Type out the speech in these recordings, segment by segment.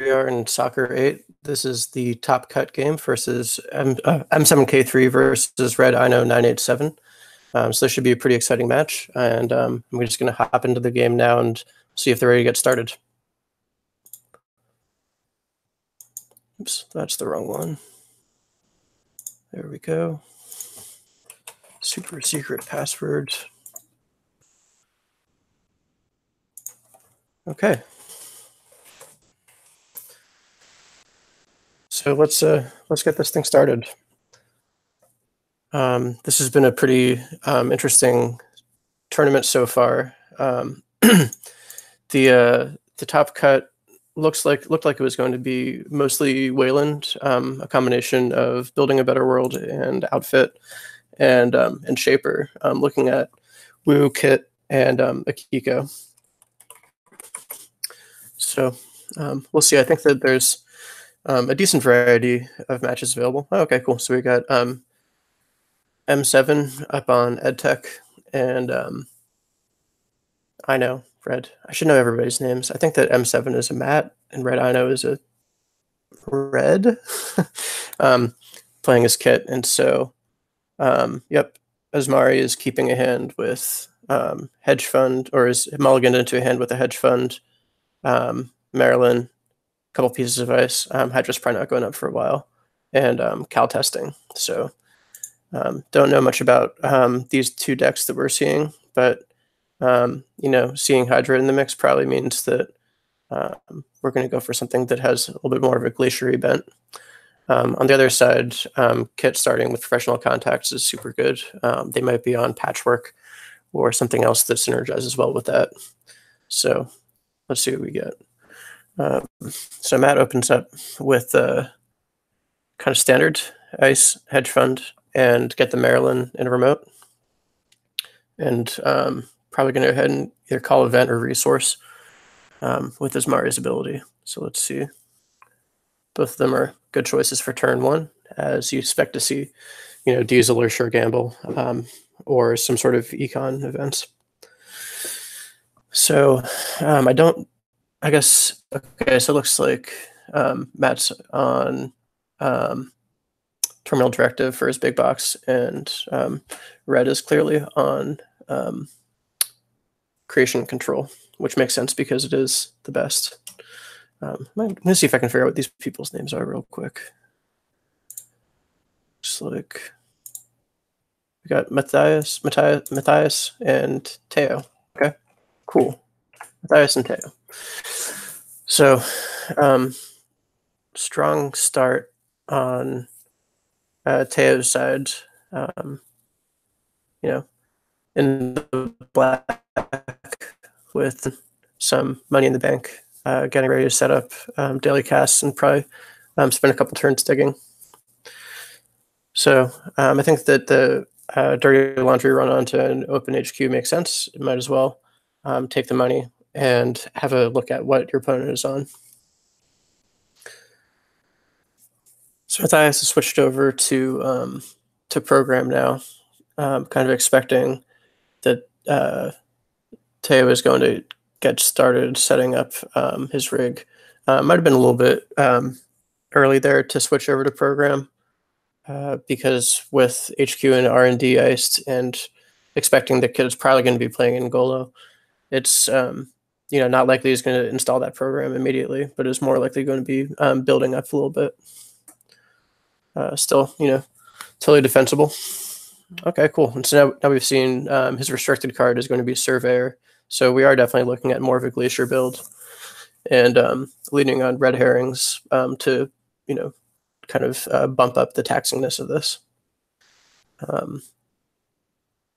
we are in SOCR8. This is the Top Cut game versus M7K3 versus redino87. So this should be a pretty exciting match, and we're just going to hop into the game now and see if they're ready to get started. Oops, that's the wrong one. There we go. Super secret password. Okay. So let's get this thing started. This has been a pretty interesting tournament so far. The Top Cut looked like it was going to be mostly Wayland, a combination of Building a Better World and Outfit and Shaper, looking at Woo, Kit, and Akiko. So we'll see. I think that there's a decent variety of matches available. Oh, okay, cool. So we got M7 up on EdTech, and I know Red. I should know everybody's names. I think that M7 is a Matt, and Red I know is a Red, playing as Kit. And so, yep, Asmari is keeping a hand with hedge fund, or is mulliganed into a hand with a hedge fund. Maryland, a couple pieces of ice. Hydra's probably not going up for a while, and Cal testing. So don't know much about these two decks that we're seeing, but you know, seeing Hydra in the mix probably means that we're going to go for something that has a little bit more of a glaciery bent. On the other side, Kit starting with professional contacts is super good. They might be on patchwork or something else that synergizes well with that. So let's see what we get. So Matt opens up with kind of standard ice, hedge fund, and get the Maryland in a remote. And probably going to go ahead and either call event or resource with Asmari's ability. So let's see. Both of them are good choices for turn one, as you expect to see, you know, Diesel or Sure Gamble, or some sort of econ events. So I guess, okay, so it looks like Matt's on Terminal Directive for his big box, and Red is clearly on Creation Control, which makes sense because it is the best. I'm going to see if I can figure out what these people's names are real quick. Looks like we got Matthias, and Teo. Okay, cool. Matthias and Teo. So, strong start on Teo's side. You know, in the black with some money in the bank, getting ready to set up daily casts and probably spend a couple turns digging. So I think that the dirty laundry run onto an open HQ makes sense. It might as well take the money and have a look at what your opponent is on. So Matthias has switched over to program now, kind of expecting that Teo is going to get started setting up his rig. Might have been a little bit early there to switch over to program, because with HQ and R&D iced and expecting the kid is probably going to be playing in Golo, it's you know, not likely he's going to install that program immediately, but is more likely going to be building up a little bit. Still, you know, totally defensible. Okay, cool. And so now we've seen his restricted card is going to be Surveyor. So we are definitely looking at more of a Glacier build, and leaning on red herrings to, you know, kind of bump up the taxingness of this.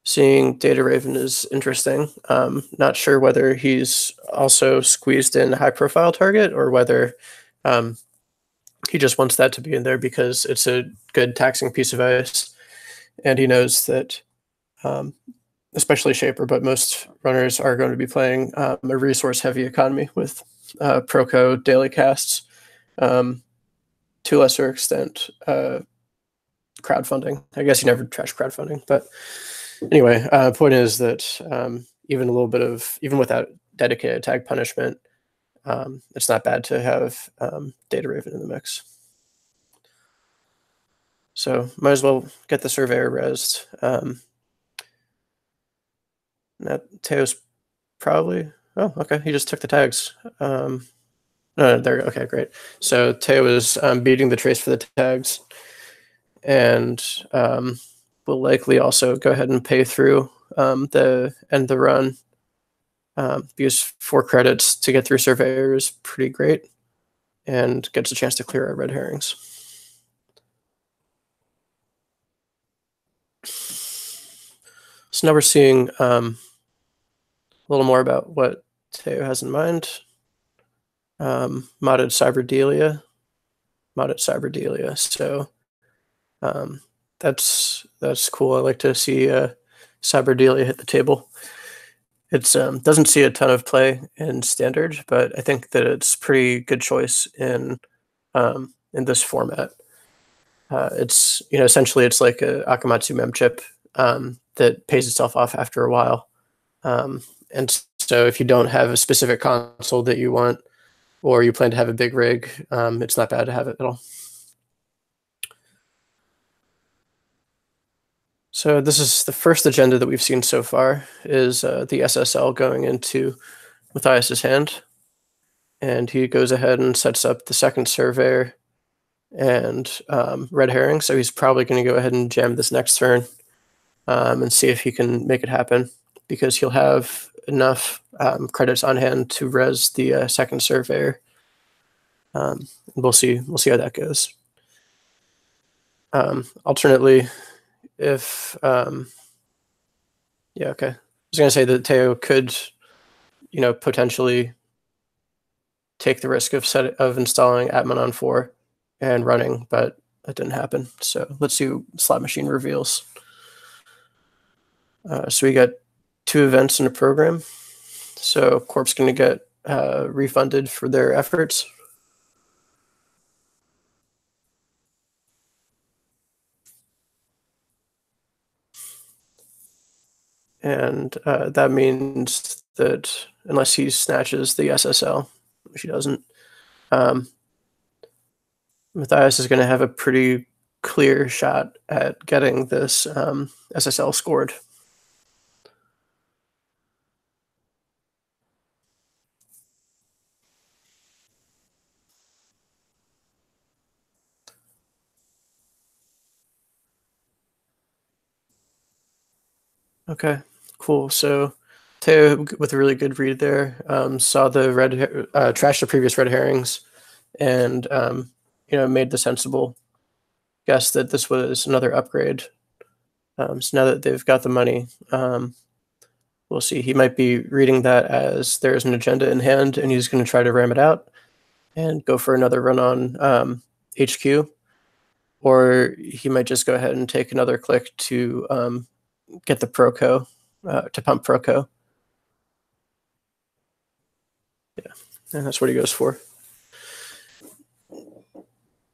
Seeing Data Raven is interesting. Not sure whether he's also squeezed in a high-profile target or whether he just wants that to be in there because it's a good taxing piece of ice, and he knows that, especially Shaper, but most runners are going to be playing a resource-heavy economy with Proco daily casts, to a lesser extent crowdfunding. I guess you never trash crowdfunding, but anyway, point is that even without dedicated tag punishment, it's not bad to have Data Raven in the mix. So might as well get the surveyor resed. Now Teo's probably, oh, okay, he just took the tags. No, there, okay, great. So Teo is beating the trace for the tags, and will likely also go ahead and pay through the end the run, because 4 credits to get through surveyor is pretty great, and gets a chance to clear our red herrings. So now we're seeing a little more about what Teo has in mind. Modded cyberdelia. So that's cool. I like to see cyberdelia hit the table. It's doesn't see a ton of play in standard, but I think that it's pretty good choice in this format. It's, you know, essentially it's like a Akamatsu mem chip that pays itself off after a while. And so if you don't have a specific console that you want, or you plan to have a big rig, it's not bad to have it at all. So this is the first agenda that we've seen so far, is the SSL going into Matthias's hand. And he goes ahead and sets up the second surveyor and red herring. So he's probably going to go ahead and jam this next turn and see if he can make it happen, because he'll have enough credits on hand to res the second surveyor. We'll see how that goes. Alternately, if yeah, okay, I was gonna say that Teo could, you know, potentially take the risk of installing admin on 4 and running, but that didn't happen. So let's see what Slot Machine reveals. So we got 2 events in a program. So Corp's going to get refunded for their efforts. And that means that unless he snatches the SSL, which he doesn't, Matthias is going to have a pretty clear shot at getting this SSL scored. Okay, cool. So Teo, with a really good read there, saw the trashed the previous red herrings, and you know, made the sensible guess that this was another upgrade. So now that they've got the money, we'll see. He might be reading that as there's an agenda in hand, and he's going to try to ram it out and go for another run on HQ, or he might just go ahead and take another click to get the Proco, to pump Proco. Yeah, and that's what he goes for.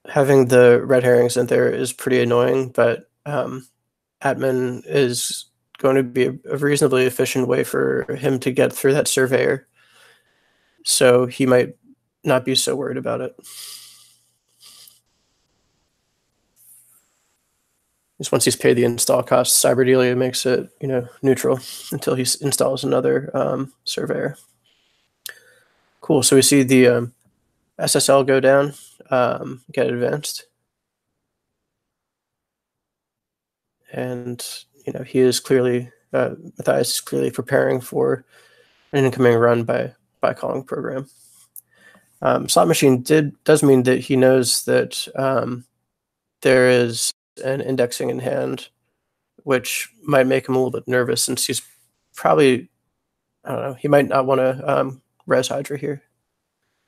Having the red herrings in there is pretty annoying, but admin is going to be a reasonably efficient way for him to get through that surveyor. So he might not be so worried about it. Just once he's paid the install costs, cyberdelia makes it, you know, neutral until he installs another surveyor. Cool. So we see the SSL go down, get advanced, and you know, he is clearly Matthias is clearly preparing for an incoming run by calling program. Slot Machine does mean that he knows that there is an indexing in hand, which might make him a little bit nervous, since he's probably, I don't know, he might not want to res Hydra here.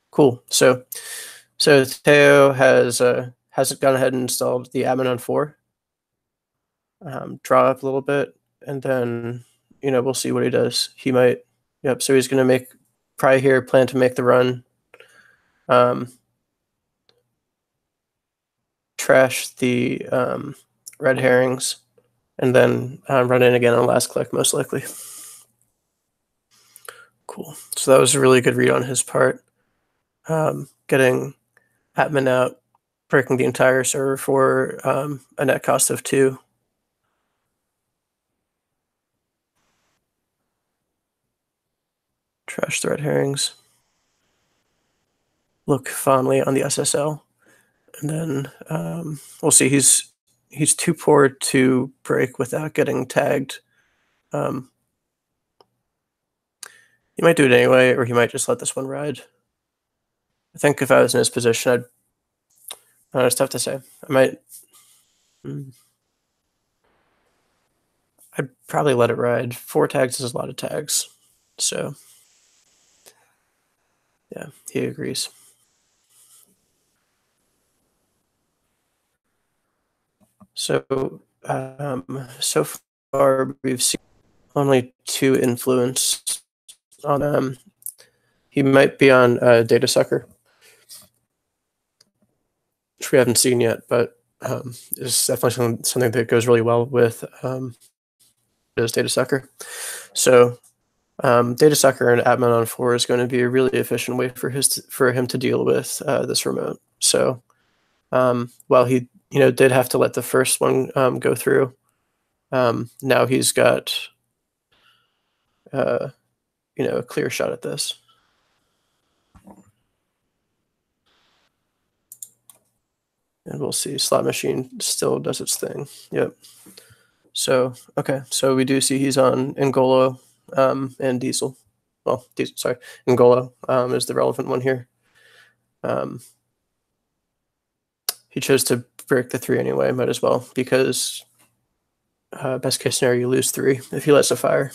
Cool. So Teo has gone ahead and installed the admin on 4. Draw up a little bit, and then, you know, we'll see what he does. He might, yep. So he's going to probably here plan to make the run. Trash the red herrings, and then run in again on last click, most likely. Cool. So that was a really good read on his part. getting admin out, breaking the entire server for a net cost of 2. Trash the red herrings. Look fondly on the SSL. And then we'll see. He's too poor to break without getting tagged. He might do it anyway, or he might just let this one ride. I think if I was in his position, it's tough to say. I'd probably let it ride. 4 tags is a lot of tags. So, yeah, he agrees. So, so far we've seen only 2 influence on he might be on Data Sucker, which we haven't seen yet, but is definitely something that goes really well with Data Sucker. So Data Sucker and admin on 4 is going to be a really efficient way for him to deal with this remote. So while he did have to let the first one go through, now he's got a clear shot at this. And we'll see. Slot machine still does its thing. Yep. So okay, so we do see he's on Ngolo and Diesel. Well, sorry, Ngolo is the relevant one here. He chose to break the 3 anyway. Might as well, because best case scenario, you lose 3 if he lets a fire.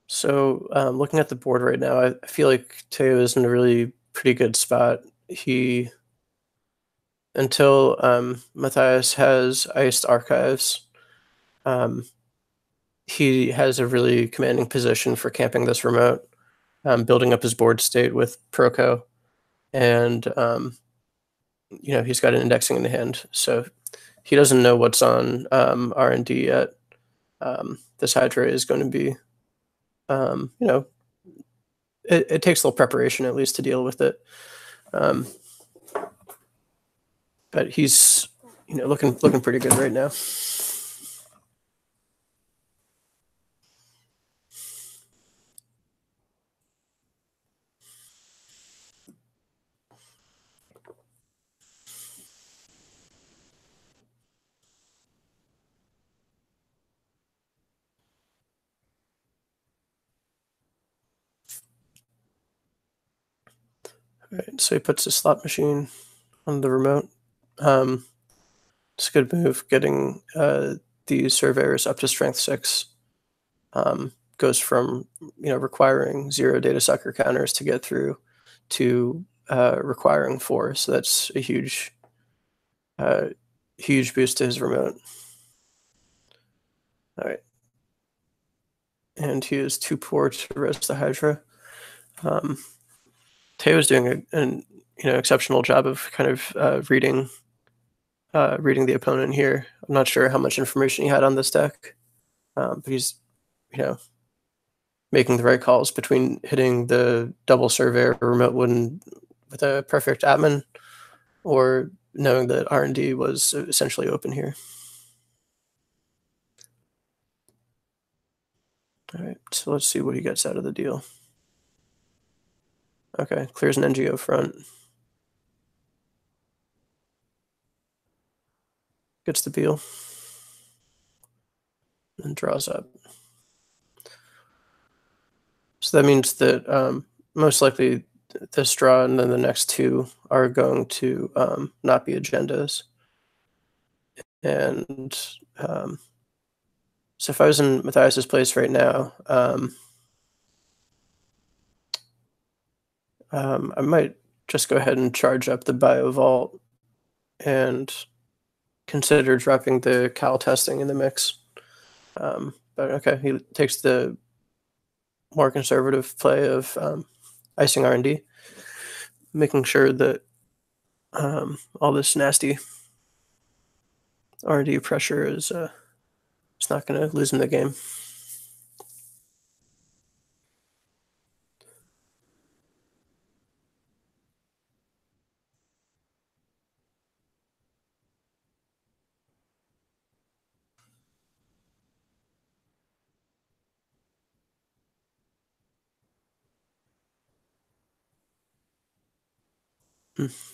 So looking at the board right now, I feel like Teo is in a really pretty good spot. Until Matthias has iced archives, he has a really commanding position for camping this remote, building up his board state with Proco, and he's got an indexing in the hand, so he doesn't know what's on R&D yet. This Hydra is going to be, it takes a little preparation at least to deal with it, but he's looking pretty good right now. All right, so he puts his slot machine on the remote. It's a good move. Getting these surveyors up to strength 6 goes from requiring 0 data sucker counters to get through to requiring 4. So that's a huge boost to his remote. All right, and he is too poor to res the Hydra. Teo's doing an exceptional job of kind of reading the opponent here. I'm not sure how much information he had on this deck, but he's making the right calls between hitting the double surveyor remote wooden with a perfect admin, or knowing that R&D was essentially open here. All right, so let's see what he gets out of the deal. Okay, clears an NGO front. Gets the Beal. And draws up. So that means that most likely this draw and then the next 2 are going to not be agendas. And so if I was in Matthias's place right now, I might just go ahead and charge up the bio vault and consider dropping the cal testing in the mix. But okay, he takes the more conservative play of icing R&D, making sure that all this nasty R&D pressure is it's not going to lose him the game.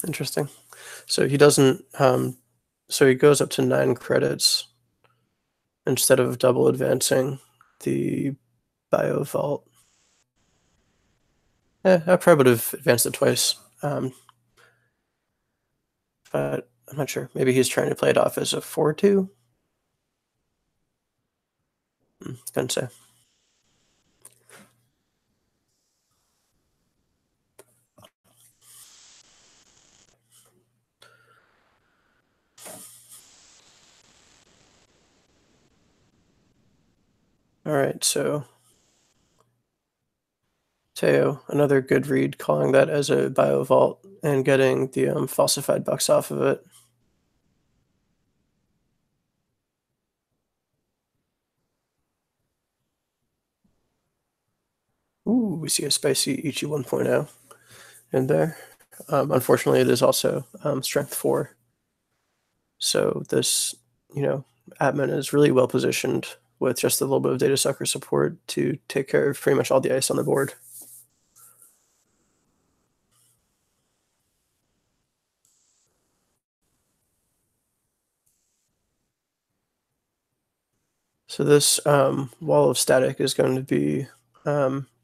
Interesting. So he doesn't. So he goes up to 9 credits instead of double advancing the bio vault. I probably would have advanced it twice, but I'm not sure. Maybe he's trying to play it off as a 4-2. Couldn't say. All right, so Teo, another good read, calling that as a bio vault and getting the falsified bucks off of it. Ooh, we see a spicy Ichi 1.0 in there. Unfortunately, it is also strength 4. So this, admin is really well positioned with just a little bit of data sucker support to take care of pretty much all the ice on the board. So this wall of static is going to be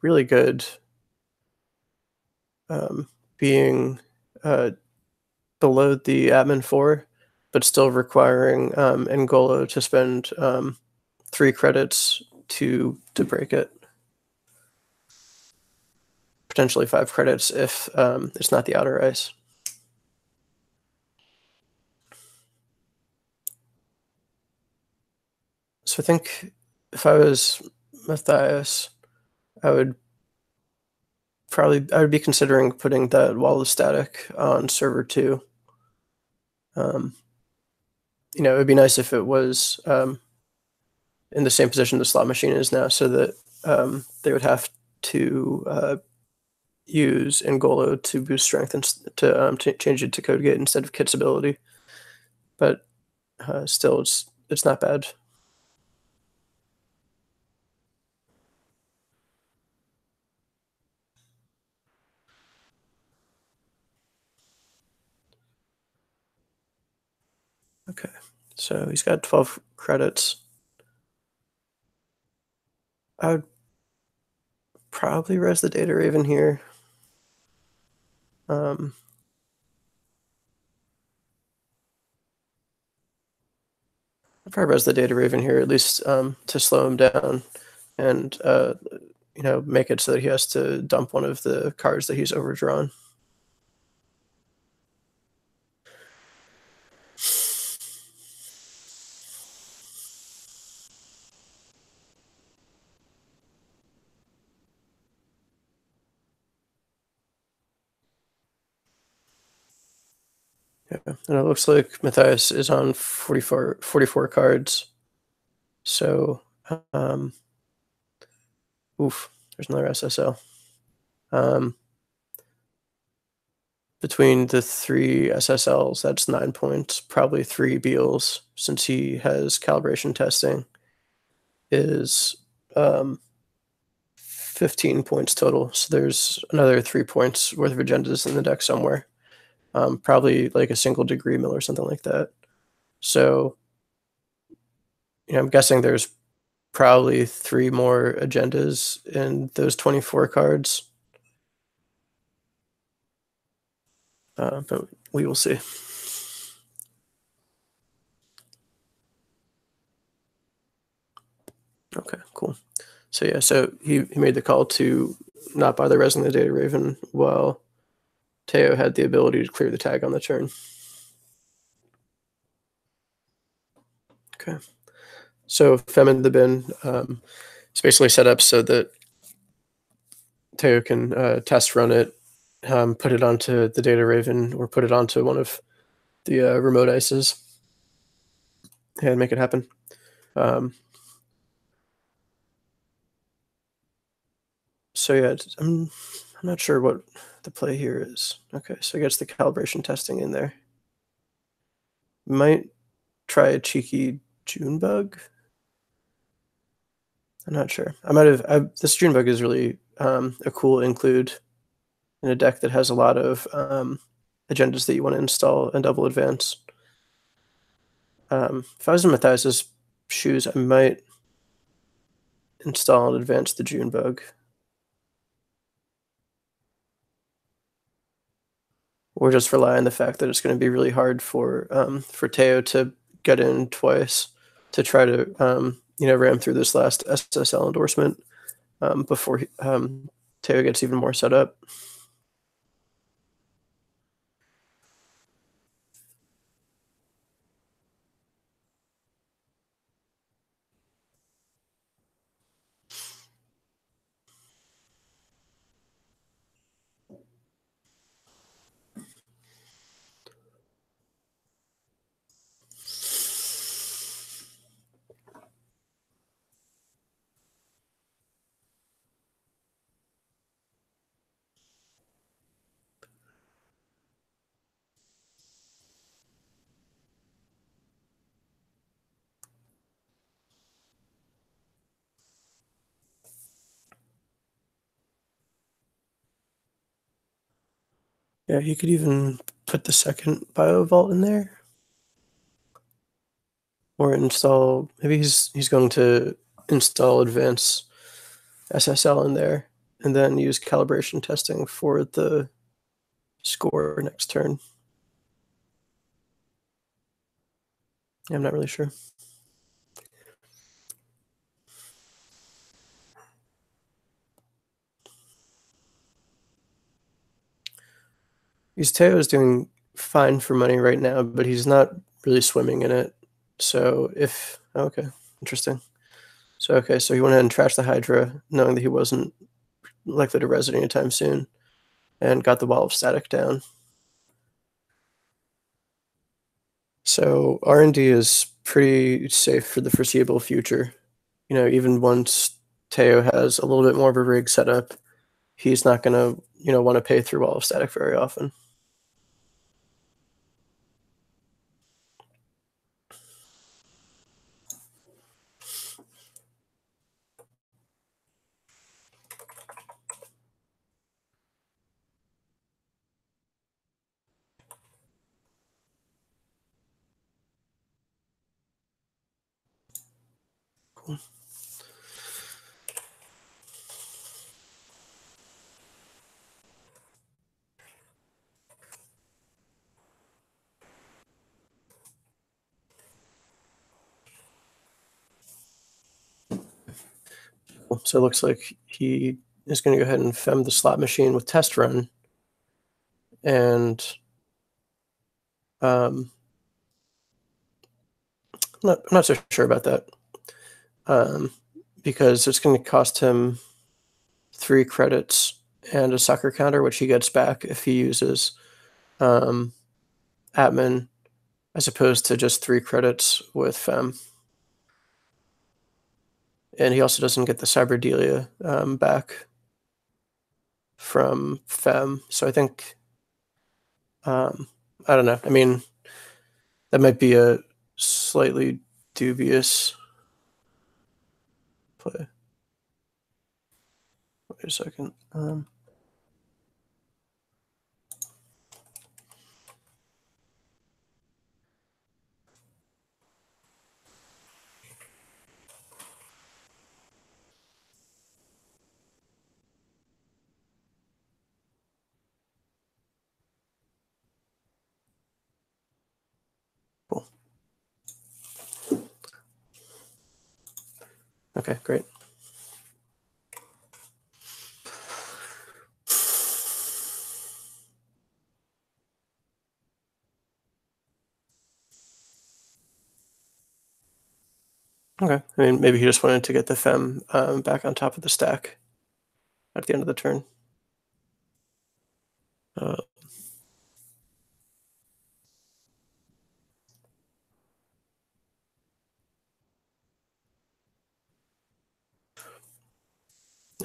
really good, being below the admin 4, but still requiring Ngolo to spend 3 credits to break it. Potentially 5 credits if it's not the outer ice. So I think if I was Matthias, I would be considering putting that wall of static on server 2. It would be nice if it was in the same position the slot machine is now, so that they would have to use Ngolo to boost strength and to change it to code gate instead of Kit's ability. But still, it's not bad. Okay, so he's got 12 credits. I would probably res the data raven here. I'd probably res the data raven here, at least to slow him down and make it so that he has to dump one of the cards that he's overdrawn. Yeah, and it looks like Matthias is on 44 cards. So, oof, there's another SSL. Between the 3 SSLs, that's 9 points, probably 3 Beals, since he has calibration testing, is 15 points total. So there's another 3 points worth of agendas in the deck somewhere. Probably like a single degree mill or something like that. So, I'm guessing there's probably 3 more agendas in those 24 cards. But we will see. Okay, cool. So yeah, so he made the call to not bother resing the data raven while Teo had the ability to clear the tag on the turn. Okay. So Fem in the bin is basically set up so that Teo can test run it, put it onto the data raven or put it onto one of the remote ices. Yeah, make it happen. So yeah, I'm not sure what the play here is. Okay, so it gets the calibration testing in there. Might try a cheeky June bug. I'm not sure. I might have. This June bug is really a cool include in a deck that has a lot of agendas that you want to install and double advance. If I was in Matthias's shoes, I might install and advance the June bug. Or just rely on the fact that it's going to be really hard for Teo to get in twice to try to ram through this last SSL endorsement before Teo gets even more set up. Yeah, he could even put the second bio vault in there, or install. Maybe he's going to install advanced SSL in there, and then use calibration testing for the score next turn. I'm not really sure. Teo is doing fine for money right now, but he's not really swimming in it. So okay, interesting. So he went ahead and trashed the Hydra, knowing that he wasn't likely to res it anytime soon, and got the wall of static down. So R&D is pretty safe for the foreseeable future. Even once Teo has a little bit more of a rig set up, he's not gonna want to pay through wall of static very often. Cool. So it looks like he is going to go ahead and fem the slot machine with test run, and I'm not so sure about that, because it's going to cost him 3 credits and a sucker counter, which he gets back if he uses admin, as opposed to just 3 credits with fem. And he also doesn't get the Cyberdelia back from fem. So I think, I don't know. I mean, that might be a slightly dubious play. Wait a second. Cool. Okay, great. Okay. I mean, maybe he just wanted to get the fem back on top of the stack at the end of the turn.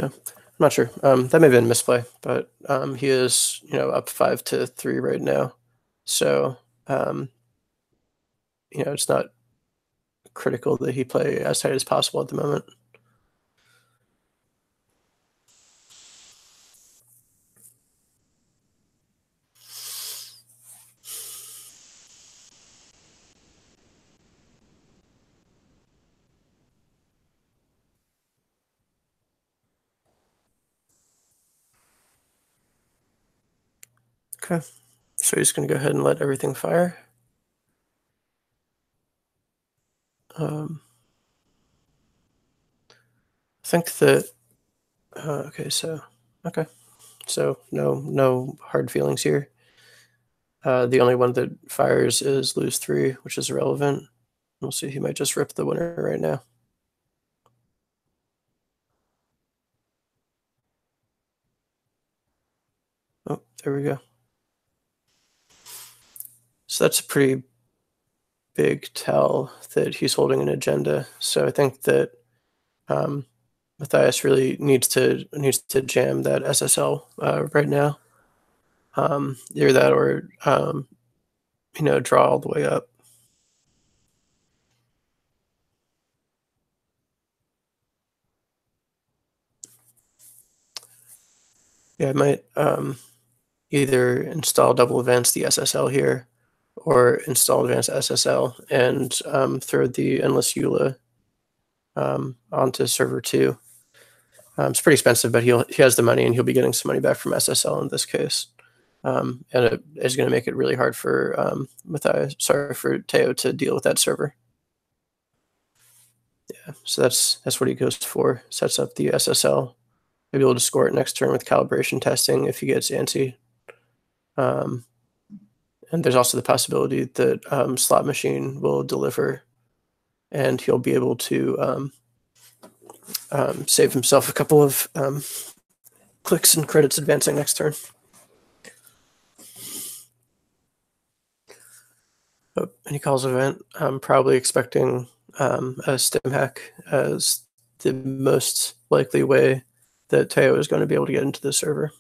Yeah, I'm not sure. That may have been misplay, but he is, up 5-3 right now. So, it's not critical that he play as tight as possible at the moment. Okay, so he's going to go ahead and let everything fire. I think that okay, so no hard feelings here. The only one that fires is lose 3, which is irrelevant. We'll see. He might just rip the winner right now. Oh, there we go. So that's a pretty big tell that he's holding an agenda. So I think that Matthias really needs to jam that SSL right now. Either that or draw all the way up. Yeah, I might either install double advanced the SSL here, or install advanced SSL and throw the endless EULA onto server 2. It's pretty expensive, but he has the money and he'll be getting some money back from SSL in this case. And it is going to make it really hard for for Teo to deal with that server. Yeah, so that's what he goes for. Sets up the SSL. He'll be able to score it next turn with calibration testing if he gets antsy. And there's also the possibility that Slot Machine will deliver, and he'll be able to save himself a couple of clicks and credits advancing next turn. Oh, and he calls event. I'm probably expecting a stim hack as the most likely way that Teo is going to be able to get into the server.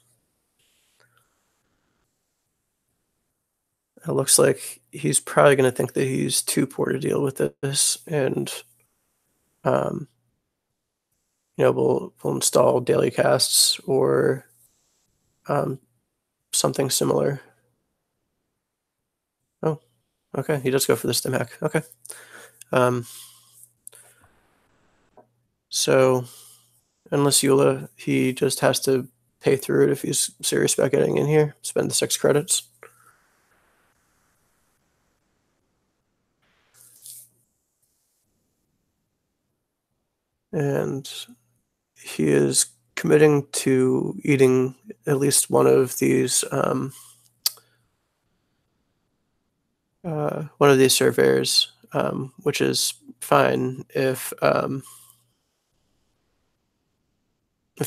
It looks like he's probably going to think that he's too poor to deal with this, and we'll install daily casts or something similar. Oh, okay, he does go for the stim hack. Okay. So, unless EULA, he just has to pay through it if he's serious about getting in here, spend the 6 credits. And he is committing to eating at least one of these surveyors, which is fine if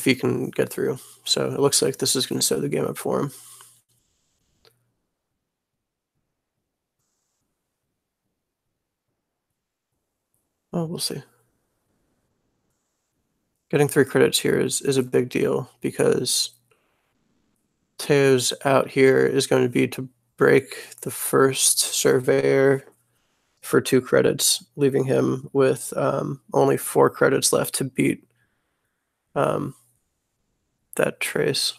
he can get through. So it looks like this is going to set the game up for him. Well, we'll see. Getting 3 credits here is a big deal because Teo's out here is going to be to break the first surveyor for 2 credits, leaving him with only 4 credits left to beat that trace.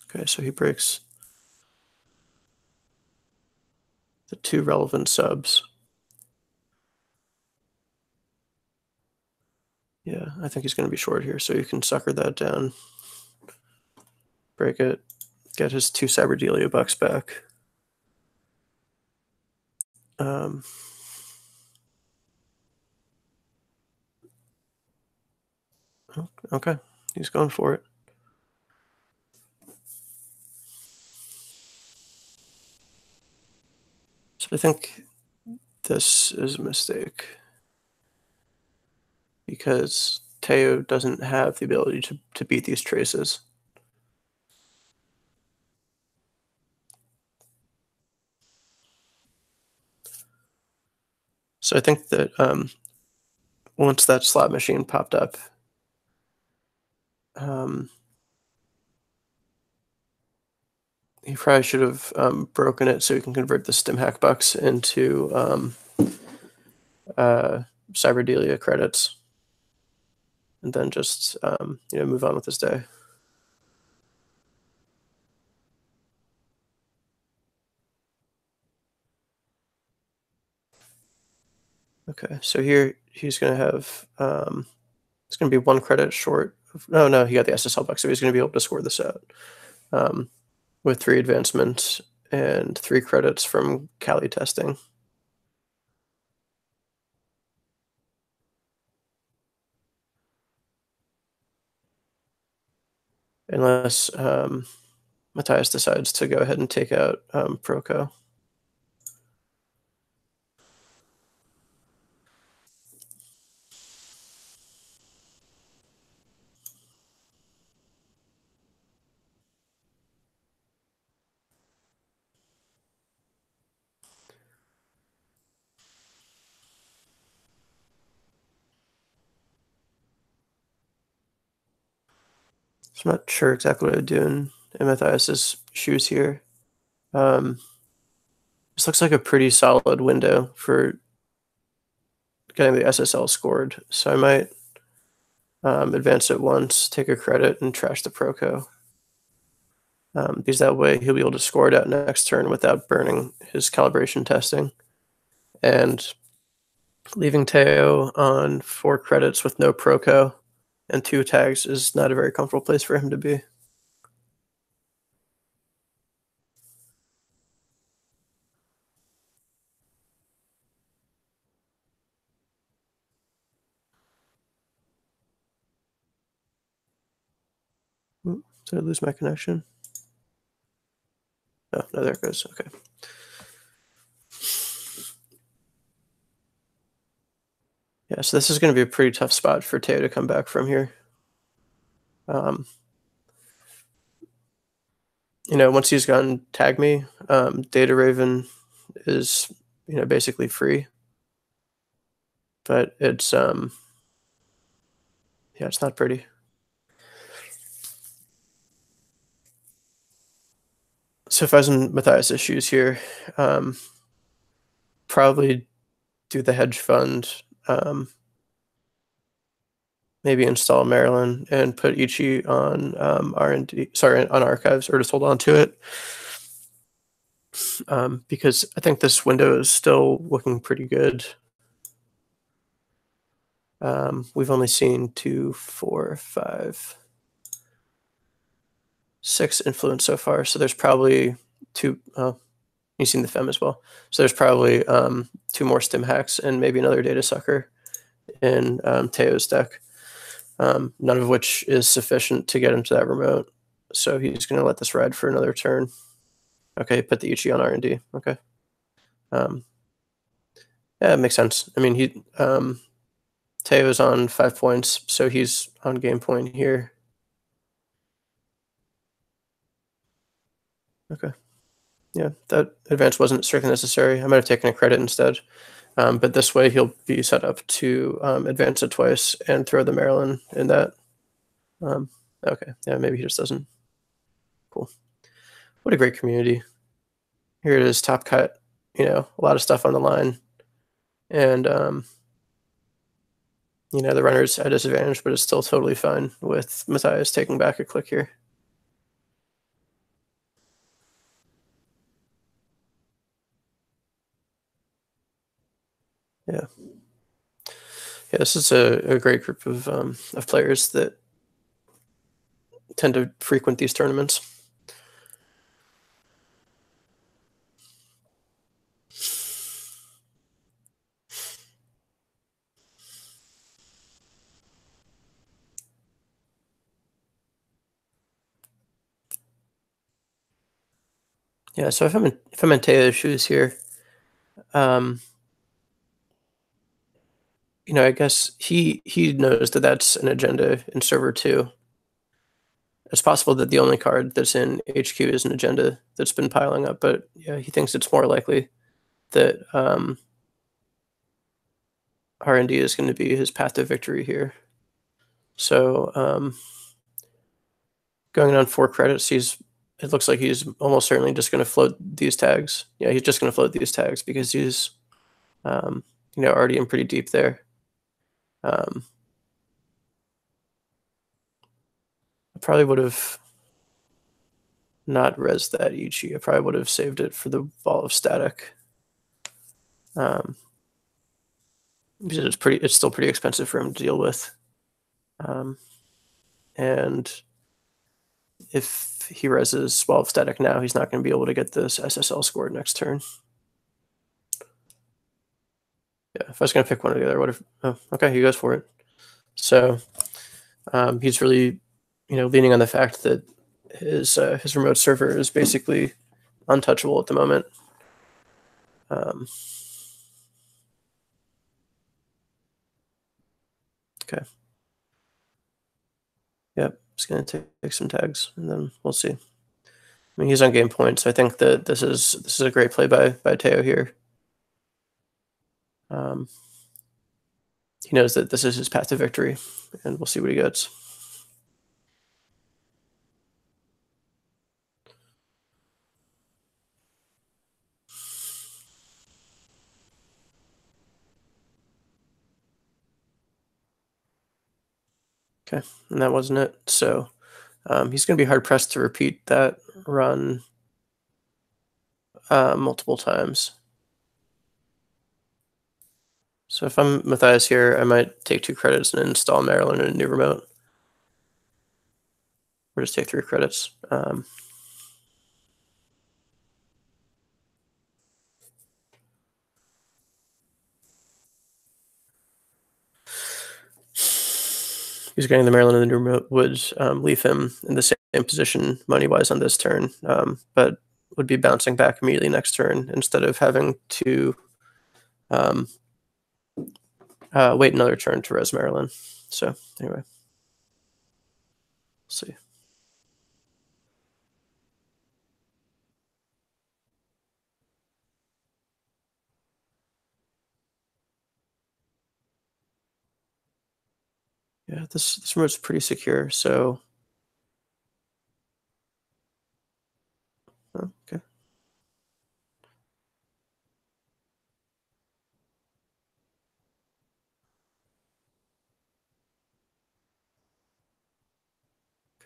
Okay, so he breaks the 2 relevant subs. Yeah, I think he's going to be short here, so you can sucker that down. Break it, get his 2 Cyberdelia bucks back. Okay, he's going for it. So I think this is a mistake because Teo doesn't have the ability to beat these traces. So I think that once that slot machine popped up, he probably should have broken it so he can convert the stim hack bucks into Cyberdelia credits, and then just move on with his day. Okay, so here he's going to have it's going to be 1 credit short. No, he got the SSL buck, so he's going to be able to score this out with 3 advancements and 3 credits from Kali testing. Unless Matthias decides to go ahead and take out Proco. So I'm not sure exactly what I'd do in Matthias's shoes here. This looks like a pretty solid window for getting the SSL scored. So I might advance it once, take a credit, and trash the Proco. Because that way he'll be able to score it out next turn without burning his calibration testing. And leaving Teo on 4 credits with no Proco and 2 tags is not a very comfortable place for him to be. Did I lose my connection? No, there it goes. Okay. Yeah, so this is going to be a pretty tough spot for Teo to come back from here. Once he's gotten Tag Me, Data Raven is, basically free. But it's, yeah, it's not pretty. So if I was in Matthias' shoes here, probably do the hedge fund, maybe install Maryland and put Ichi on on archives, or just hold on to it. Because I think this window is still looking pretty good. We've only seen 2, 4, 5, 6 influence so far, so there's probably 2. You've seen the Fem as well, so there's probably 2 more stim hacks and maybe another data sucker in Teo's deck, none of which is sufficient to get him to that remote. So he's going to let this ride for another turn. Okay, put the Ichi on R&D. Okay. Yeah, it makes sense. I mean, Teo's on 5 points, so he's on game point here. Okay. Yeah, that advance wasn't strictly necessary. I might have taken a credit instead. But this way he'll be set up to advance it twice and throw the Maryland in that. Okay, yeah, maybe he just doesn't. Cool. What a great community. Here it is, Top Cut. A lot of stuff on the line. And, the runner's at disadvantage, but it's still totally fine with Matthias taking back a click here. Yeah. Yeah, this is a great group of players that tend to frequent these tournaments. Yeah, so if I'm in Teo's shoes here, I guess he knows that that's an agenda in server 2. It's possible that the only card that's in HQ is an agenda that's been piling up, but yeah, he thinks it's more likely that R&D is going to be his path to victory here. So going on 4 credits, it looks like he's almost certainly just going to float these tags. Yeah, he's just going to float these tags because he's already in pretty deep there. I probably would have not res that Ichi. I probably would have saved it for the ball of static. Because it's still pretty expensive for him to deal with. And if he reses ball of static now, he's not going to be able to get this SSL scored next turn. Yeah, if I was going to pick one or the other, what if? Oh, okay, he goes for it. So he's really, leaning on the fact that his remote server is basically untouchable at the moment. Okay. Yep, just going to take some tags, and then we'll see. I mean, he's on game point, so I think that this is a great play by Teo here. He knows that this is his path to victory, and we'll see what he gets. Okay, and that wasn't it. So he's going to be hard pressed to repeat that run multiple times. So if I'm Matthias here, I might take 2 credits and install Maryland in a new remote. Or just take 3 credits. He's getting the Maryland in the new remote would leave him in the same position money-wise on this turn, but would be bouncing back immediately next turn instead of having to wait another turn to res Maryland. So anyway, we'll see. Yeah, this remote's pretty secure, so okay.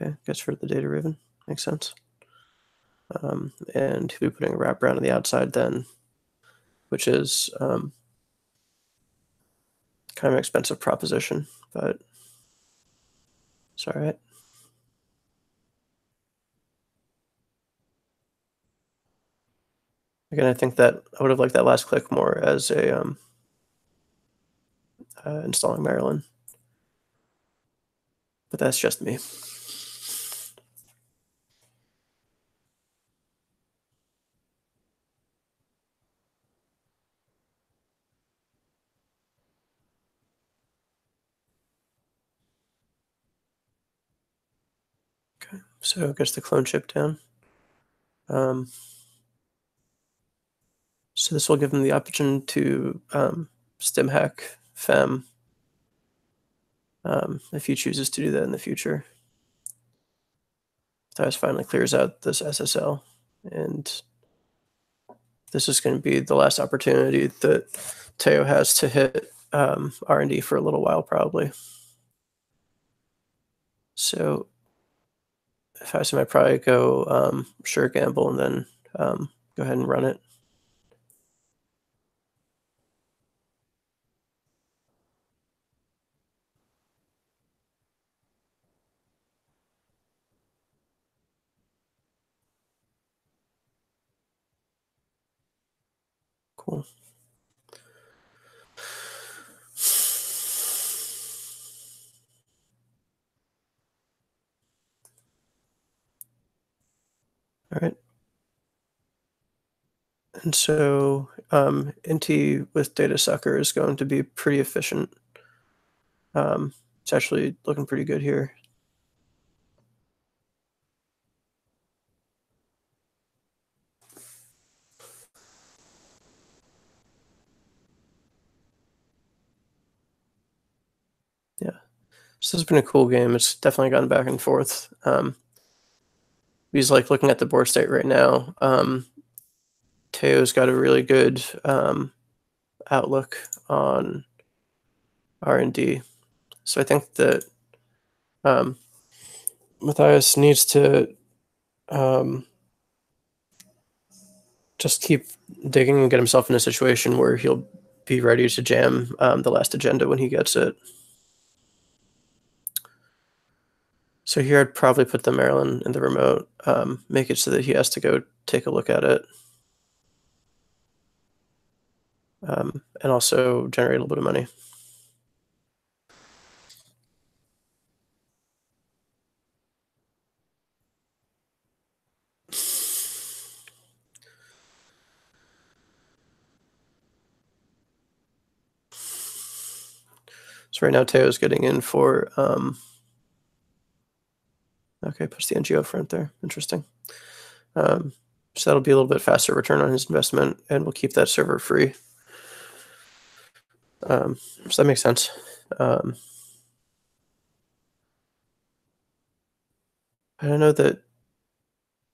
Okay, guess for the data ribbon. Makes sense. And he'll be putting a wraparound on the outside then, which is kind of an expensive proposition, but it's all right. Again, I think that I would have liked that last click more as a installing Maryland, but that's just me. Okay, so gets the clone chip down. So this will give him the option to stim hack Fem if he chooses to do that in the future. Thais finally clears out this SSL, and this is going to be the last opportunity that Teo has to hit R&D for a little while, probably. So if I might probably go sure gamble and then go ahead and run it. Cool. All right. And so NT with data sucker is going to be pretty efficient. It's actually looking pretty good here. This has been a cool game. It's definitely gone back and forth. He's like looking at the board state right now. Teo's got a really good outlook on R&D. So I think that Matthias needs to just keep digging and get himself in a situation where he'll be ready to jam the last agenda when he gets it. So here I'd probably put the Maryland in the remote, make it so that he has to go take a look at it. And also generate a little bit of money. So right now Teo's getting in for, okay, puts the NGO front there. Interesting. So that'll be a little bit faster return on his investment, and we'll keep that server free. So that makes sense. I don't know that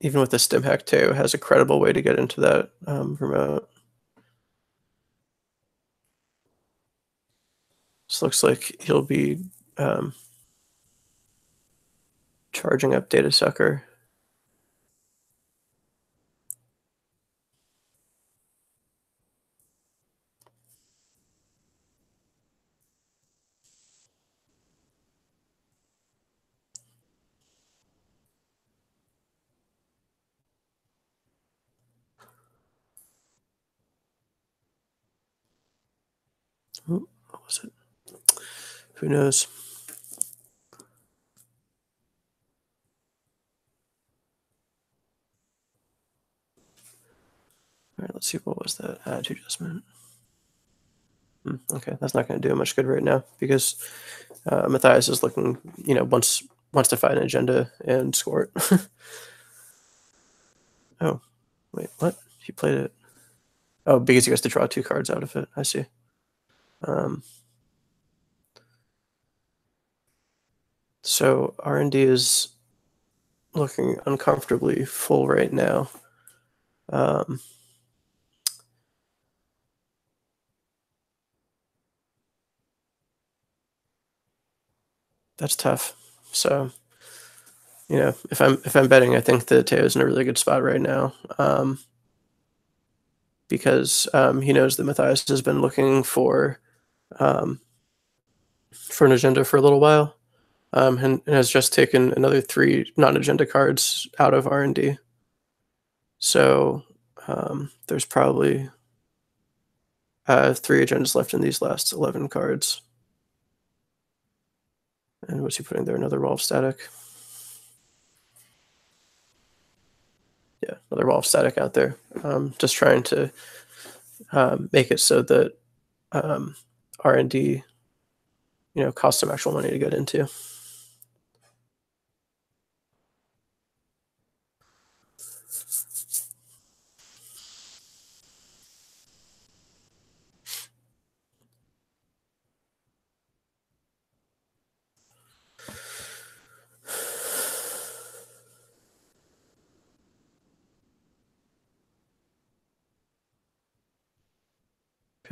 even with the stim hack, Teo has a credible way to get into that remote. This looks like he'll be charging up data sucker. Ooh, what was it? Who knows? All right, let's see. What was that attitude adjustment? Okay, that's not going to do much good right now because Matthias is looking, wants to find an agenda and score it. Oh, wait, what? He played it. Oh, because he has to draw 2 cards out of it. I see. So R&D is looking uncomfortably full right now. That's tough. So, if I'm betting, I think that Teo's in a really good spot right now, because he knows that Matthias has been looking for an agenda for a little while, and has just taken another 3 non-agenda cards out of R&D. So there's probably 3 agendas left in these last 11 cards. And what's he putting there? Another wall of static. Yeah, another wall of static out there. Just trying to make it so that R&D, costs some actual money to get into.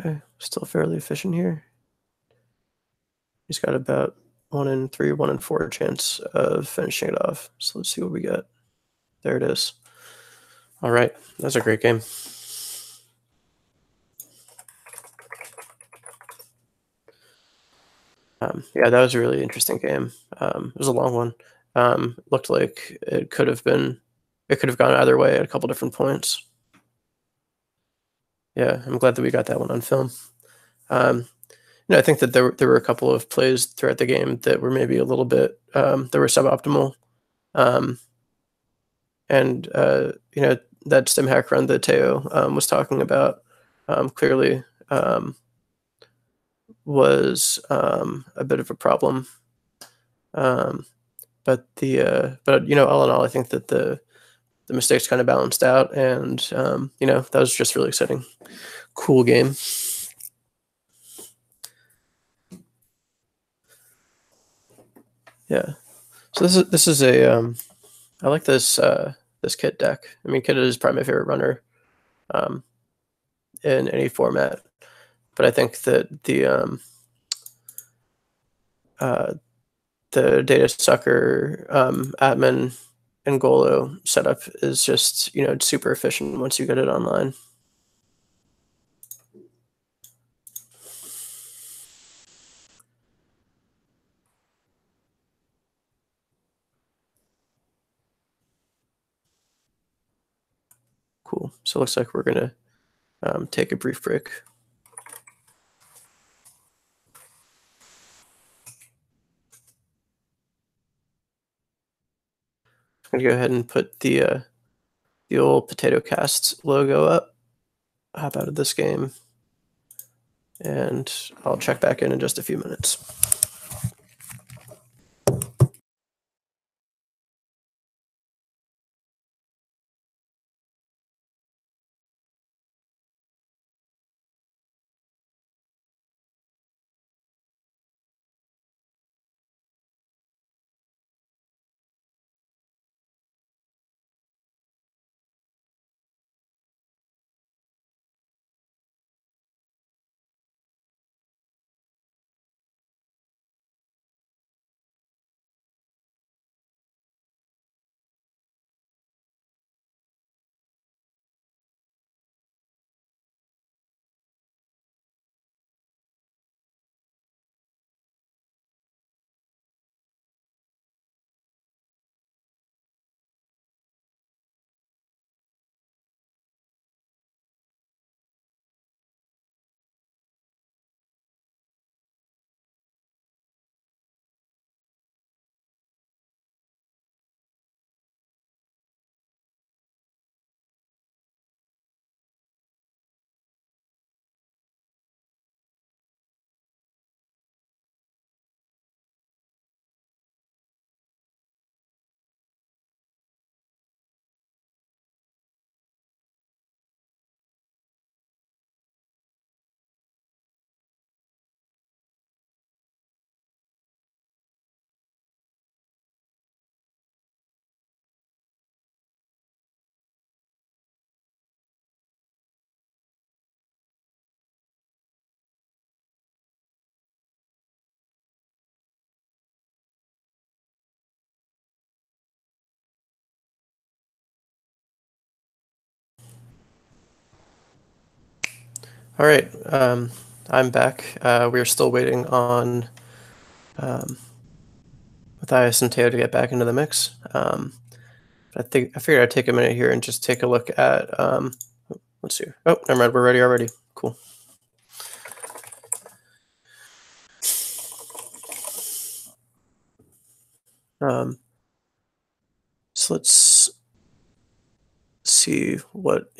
Okay, still fairly efficient here. He's got about 1 in 3, 1 in 4 chance of finishing it off. So let's see what we get. There it is. All right, that's a great game. Yeah, that was a really interesting game. It was a long one. Looked like it could have gone either way at a couple different points. Yeah, I'm glad that we got that one on film. I think that there were a couple of plays throughout the game that were maybe a little bit that were suboptimal, and that stim hack run that Teo was talking about clearly was a bit of a problem. But all in all, I think that the mistakes kind of balanced out, and that was just really exciting, cool game. Yeah. So this is a I like this this kit deck. I mean, kit is probably my favorite runner um, in any format, but I think that uh, the data sucker admin and Golo setup is just, you know, super efficient once you get it online. Cool. So it looks like we're gonna take a brief break. I'm gonna go ahead and put the old Potato Cast logo up. Hop out of this game, and I'll check back in just a few minutes. All right, I'm back. We're still waiting on Matthias and Teo to get back into the mix. I figured I'd take a minute here and just take a look at. Let's see. Oh, never mind. We're ready already. Cool. So let's see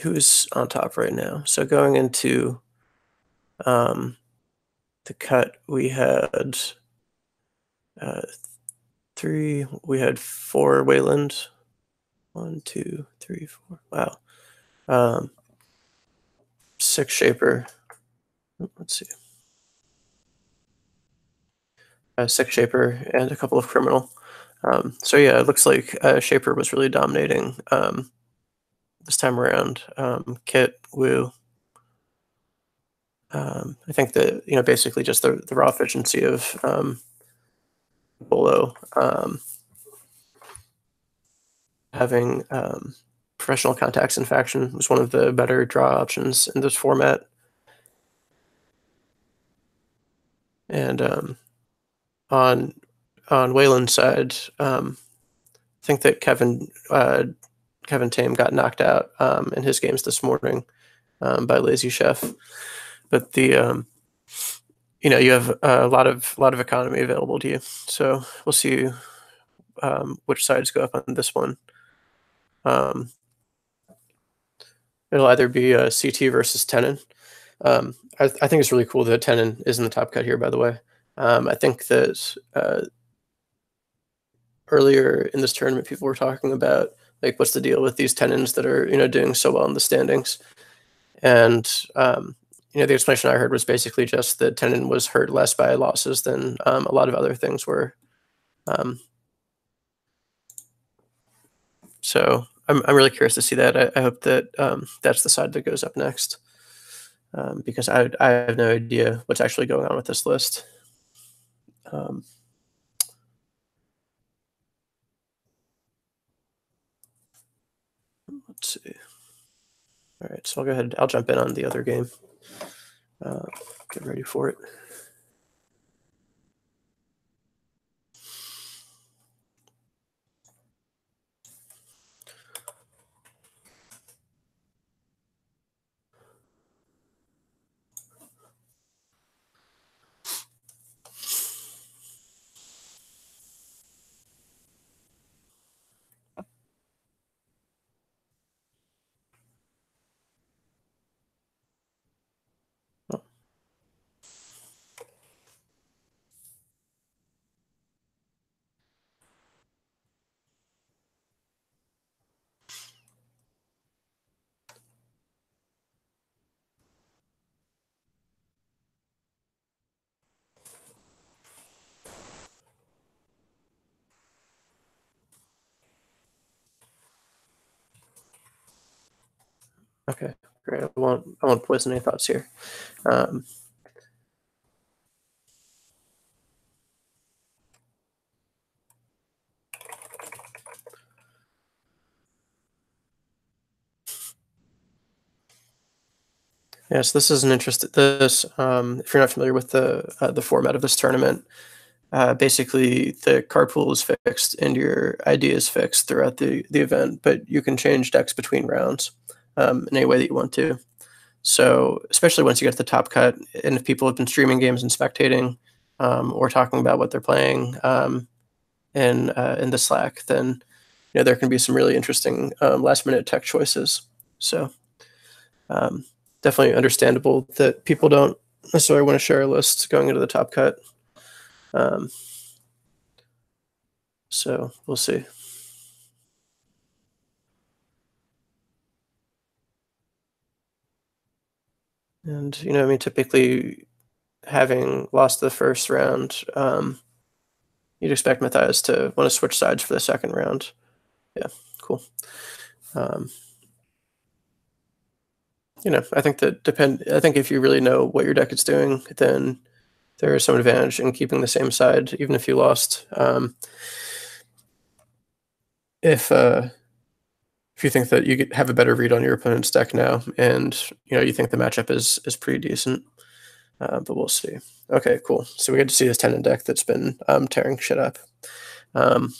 who's on top right now. So going into the cut, we had uh, three. We had four Wayland. 1, 2, 3, 4. Wow. Six Shaper. Let's see. Six Shaper and a couple of Criminal. So yeah, it looks like Shaper was really dominating this time around. Kit, Woo. I think that, you know, basically just the raw efficiency of Bolo having professional contacts in faction was one of the better draw options in this format. And on Wayland's side, I think that Kevin Tame got knocked out in his games this morning by Lazy Chef, but the you know, you have a lot of economy available to you, so we'll see which sides go up on this one. It'll either be CT versus Tenon. I think it's really cool that Tenon is in the top cut here, by the way. I think that earlier in this tournament, people were talking about, like, what's the deal with these Tenons that are, you know, doing so well in the standings. And, you know, the explanation I heard was basically just that Tenon was hurt less by losses than a lot of other things were. So I'm really curious to see that. I hope that that's the side that goes up next, because I have no idea what's actually going on with this list. Um, let's see. All right, so I'll go ahead. I'll jump in on the other game. Get ready for it. Oh, okay, great. I won't poison any thoughts here. Um, yes, this is an interest. This, if you're not familiar with the format of this tournament, basically the card pool is fixed and your ID is fixed throughout the event, but you can change decks between rounds in any way that you want to. So, especially once you get to the top cut, and if people have been streaming games and spectating, or talking about what they're playing in the Slack, then there can be some really interesting last minute tech choices. So, um, definitely understandable that people don't necessarily want to share a list going into the top cut. Um, so we'll see. And I mean, typically having lost the first round, you'd expect Matthias to want to switch sides for the second round. Yeah, cool. Um, I think I think if you really know what your deck is doing, then there is some advantage in keeping the same side, even if you lost. If you think that you have a better read on your opponent's deck now, and you think the matchup is pretty decent, but we'll see. Okay, cool. So we get to see this Tenon deck that's been tearing shit up. Um,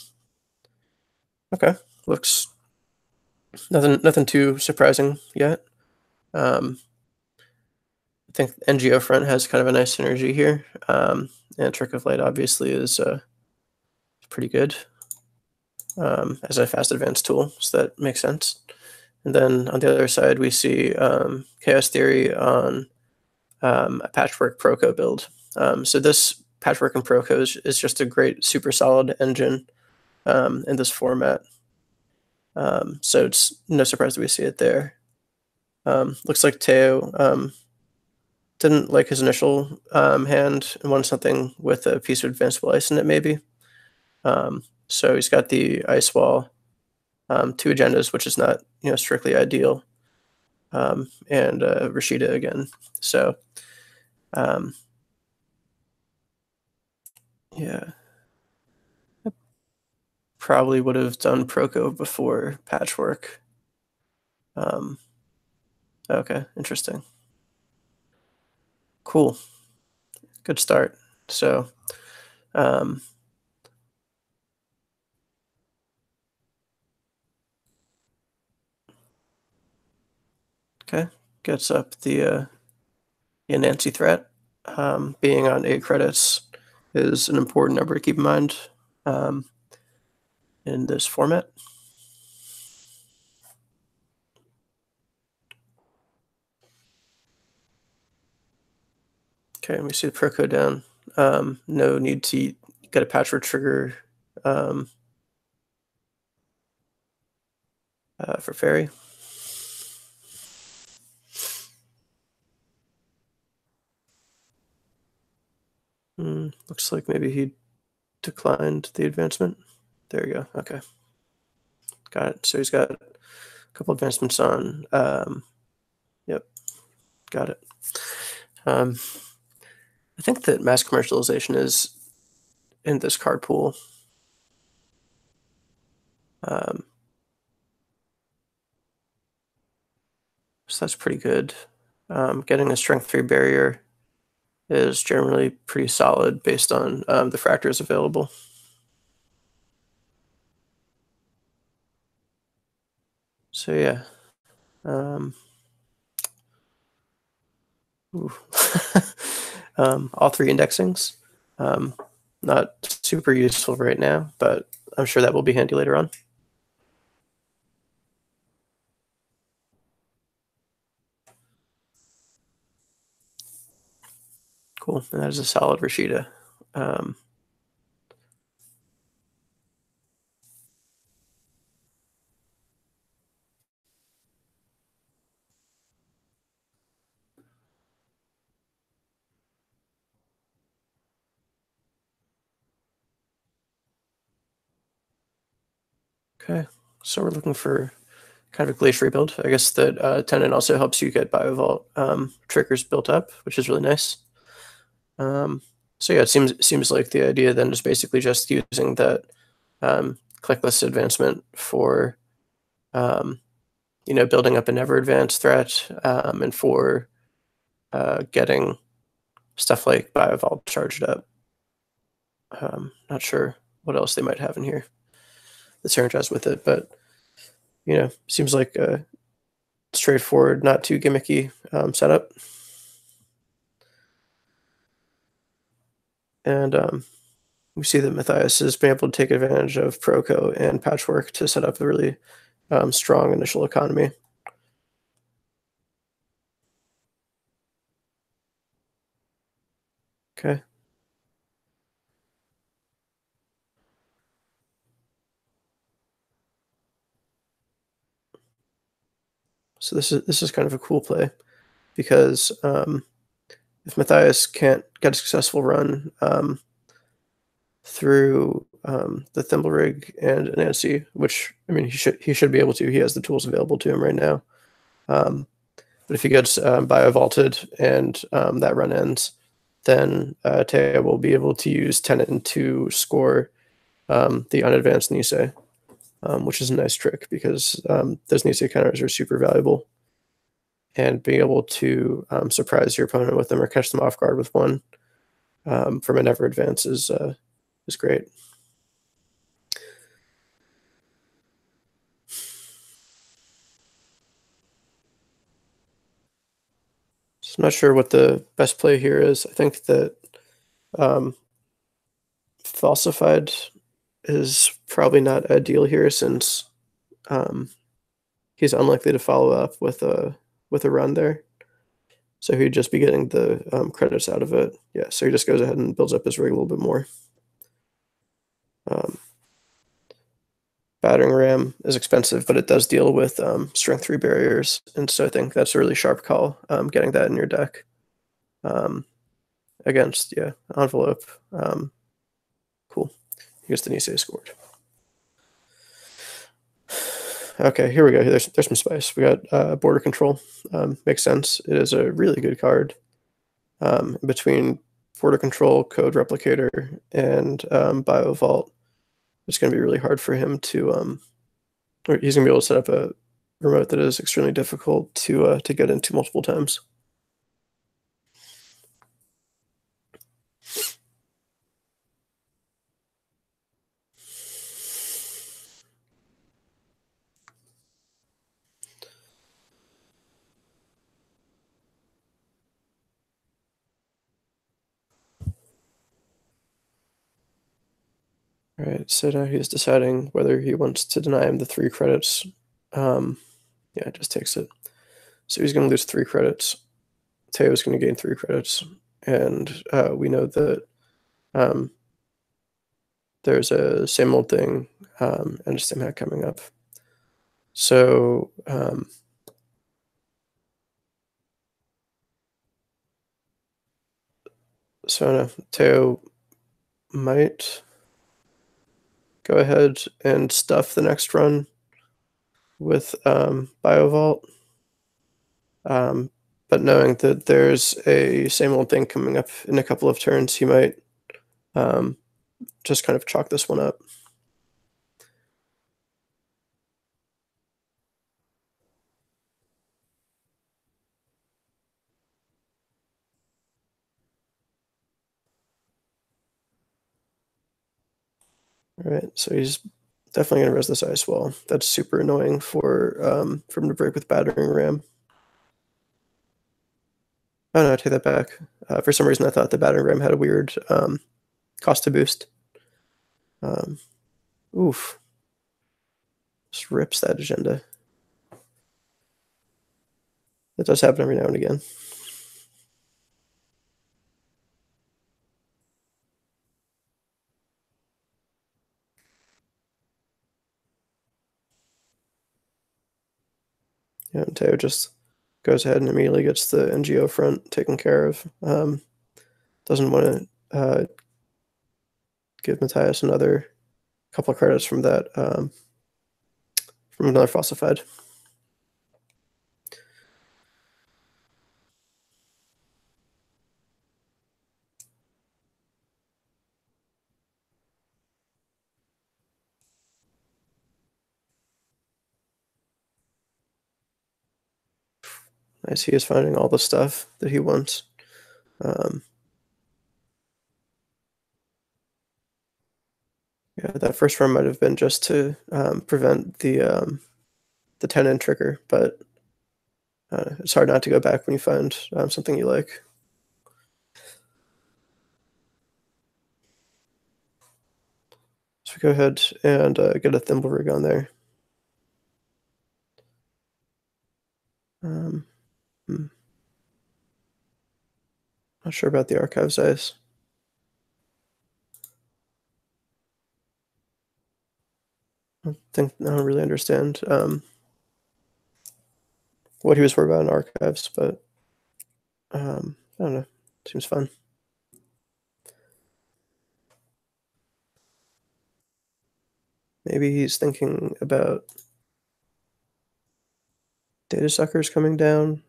okay, looks nothing too surprising yet. Um, I think NGO front has kind of a nice synergy here, and Trick of Light obviously is pretty good as a fast advance tool, so that makes sense. And then on the other side, we see Chaos Theory on a Patchwork Proco build. So this Patchwork and Proco is just a great, super solid engine in this format. So it's no surprise that we see it there. Looks like Teo didn't like his initial hand and wanted something with a piece of advanceable ice in it, maybe. So he's got the ice wall, two agendas, which is not strictly ideal, and Rashida again. So yeah, I probably would have done Proco before Patchwork. Okay, interesting. Cool, good start. So um, okay, gets up the Nancy threat. Being on 8 credits is an important number to keep in mind um, in this format. Okay, and we see the Proco down. No need to get a Patchwork trigger for Fairy. Looks like maybe he declined the advancement. There you go. Okay. Got it. So he's got a couple advancements on. Yep. Got it. I think that mass commercialization is in this card pool. So that's pretty good. Getting a strength 3 barrier is generally pretty solid based on the fractors available. So yeah. All three indexings. Not super useful right now, but I'm sure that will be handy later on. Cool. And that is a solid Rashida. Okay. So we're looking for kind of a glacier build. I guess that Tenon also helps you get BioVault triggers built up, which is really nice. So yeah, it seems like the idea then is basically just using that clickless advancement for building up a never advanced threat and for getting stuff like BioVault charged up. Not sure what else they might have in here that synergize with it, but seems like a straightforward, not too gimmicky setup. And we see that Matthias has been able to take advantage of Proco and Patchwork to set up a really strong initial economy. Okay. So this is kind of a cool play because if Matthias can't get a successful run through the Thimble Rig and Nancy, which I mean he should be able to. He has the tools available to him right now. But if he gets bio-vaulted and that run ends, then Teo will be able to use Tenon to score the unadvanced Nisei, which is a nice trick because those Nisei counters are super valuable. And being able to surprise your opponent with them or catch them off guard with one from a never advance is great. So I'm not sure what the best play here is. I think that Falsified is probably not ideal here since he's unlikely to follow up with a run there. So he'd just be getting the credits out of it. Yeah, so he just goes ahead and builds up his rig a little bit more. Battering ram is expensive, but it does deal with strength 3 barriers, and so I think that's a really sharp call, getting that in your deck against envelope. Cool. Here's the Nisei scored. Okay, here we go. There's some spice. We got border control. Makes sense. It is a really good card. Between border control, code replicator, and BioVault, it's going to be really hard for him to or he's going to be able to set up a remote that is extremely difficult to get into multiple times. All right, so now he's deciding whether he wants to deny him the 3 credits. Yeah, it just takes it. So he's going to lose 3 credits. Teo's going to gain 3 credits. And we know that there's a same old thing and a same hack coming up. So so no, Teo might go ahead and stuff the next run with BioVault. But knowing that there's a same old thing coming up in a couple of turns, he might just kind of chalk this one up. All right, so he's definitely going to res this ice wall. That's super annoying for him to break with battering ram. Oh no, I take that back. For some reason, I thought the battering ram had a weird cost to boost. Oof. Just rips that agenda. That does happen every now and again. Yeah, and Teo just goes ahead and immediately gets the NGO front taken care of. Doesn't want to give Matthias another couple of credits from that, from another falsified. Nice, he is finding all the stuff that he wants. Yeah, that first run might have been just to prevent the 10-in trigger, but it's hard not to go back when you find something you like. So go ahead and get a thimble rig on there. Not sure about the archives ice. I don't really understand what he was worried about in archives, but I don't know. Seems fun. Maybe he's thinking about data suckers coming down.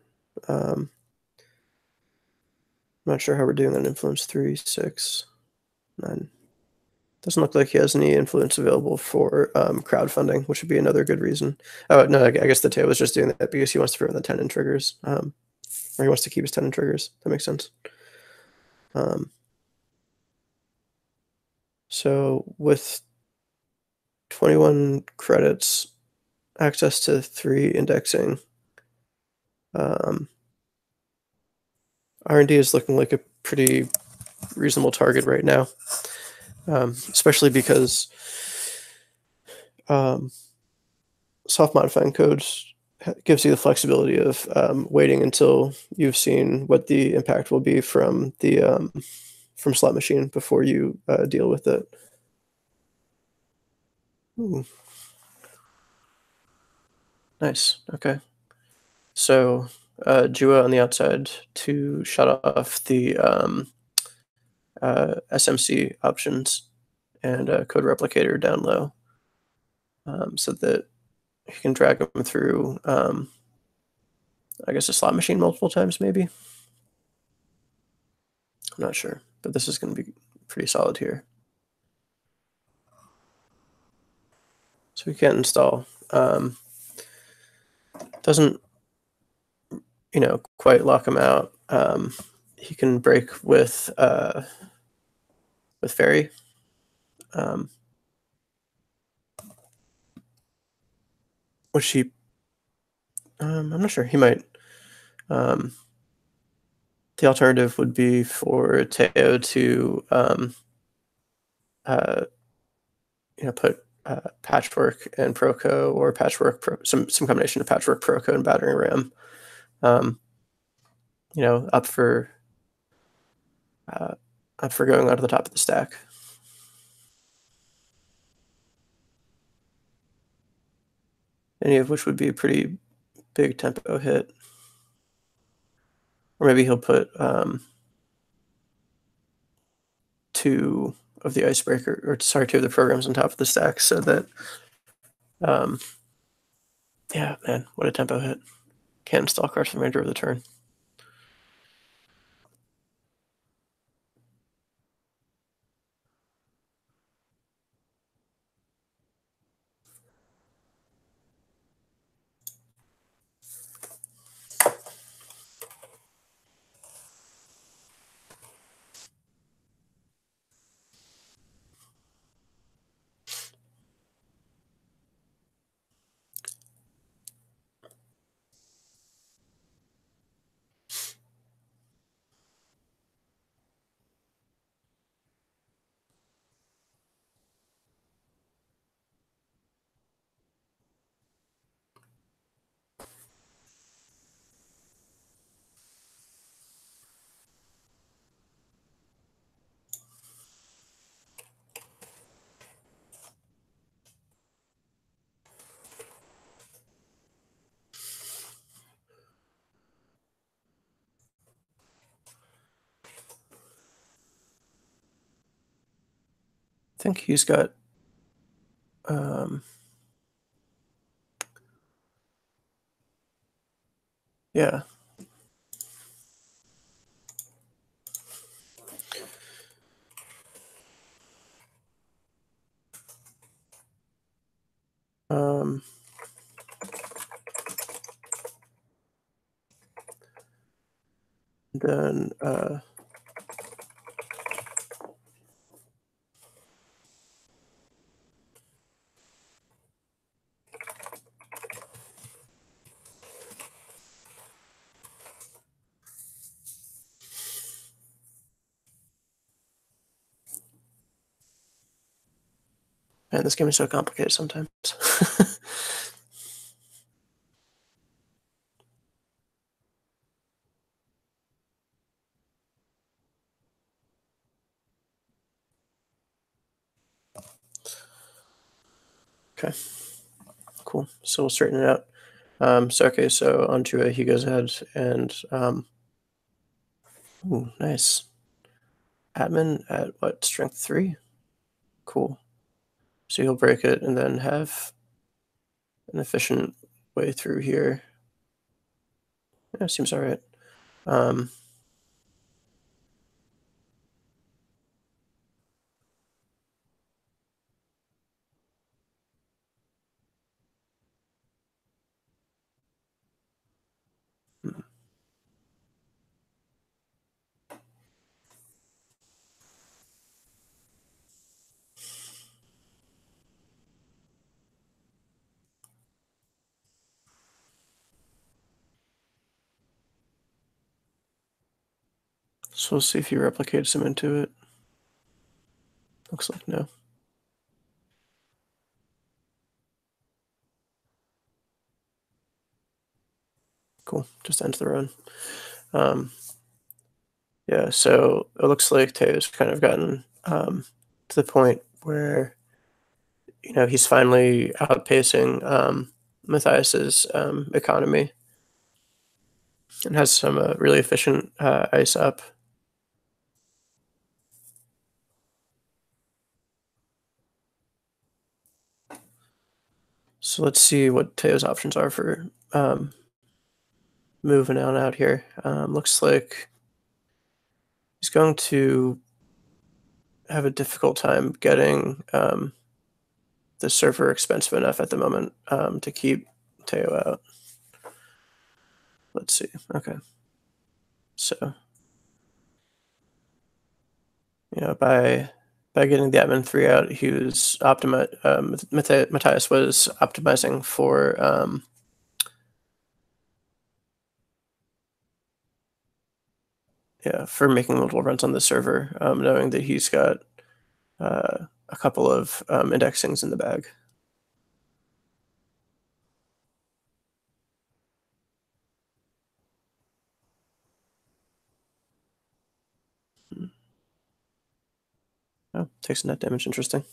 I'm not sure how we're doing on influence 3, 6, 9. Doesn't look like he has any influence available for crowdfunding, which would be another good reason. Oh, no, I guess the Teo was just doing that because he wants to prevent the 10-in triggers. Or he wants to keep his 10-in triggers. That makes sense. So with 21 credits, access to 3 indexing, R&D is looking like a pretty reasonable target right now, especially because soft modifying codes gives you the flexibility of waiting until you've seen what the impact will be from the from slot machine before you deal with it. Ooh. Nice. Okay. So Jua on the outside to shut off the SMC options and code replicator down low, so that you can drag them through, I guess, a slot machine multiple times, maybe. I'm not sure, but this is going to be pretty solid here. So we can't install. Doesn't, quite lock him out. He can break with Fairy. Which he, I'm not sure. He might. The alternative would be for Teo to, put Patchwork and Proco, or Patchwork some combination of Patchwork, Proco, and Battering Ram. Up for going onto the top of the stack. Any of which would be a pretty big tempo hit. Or maybe he'll put 2 of the icebreaker, or sorry, 2 of the programs on top of the stack, so that, yeah, man, what a tempo hit. Can't install cards for the remainder of the turn. I think he's got, yeah. Then, man, this game is so complicated sometimes. Okay, cool. So we'll straighten it out. So okay, so onto a, he goes ahead and, ooh, nice. Admin at what, strength 3? Cool. So he'll break it and then have an efficient way through here. Yeah, seems all right. So we'll see if he replicates him into it. Looks like no. Cool, just ends the run. Yeah, so it looks like Teo's kind of gotten to the point where, you know, he's finally outpacing Matthias's economy and has some really efficient ice up. So let's see what Teo's options are for moving on out here. Looks like he's going to have a difficult time getting the server expensive enough at the moment to keep Teo out. Let's see. Okay. So, you know, by getting the admin 3 out, he was Matthias was optimizing for yeah, for making multiple runs on the server, knowing that he's got a couple of indexings in the bag. Oh, takes net damage. Interesting.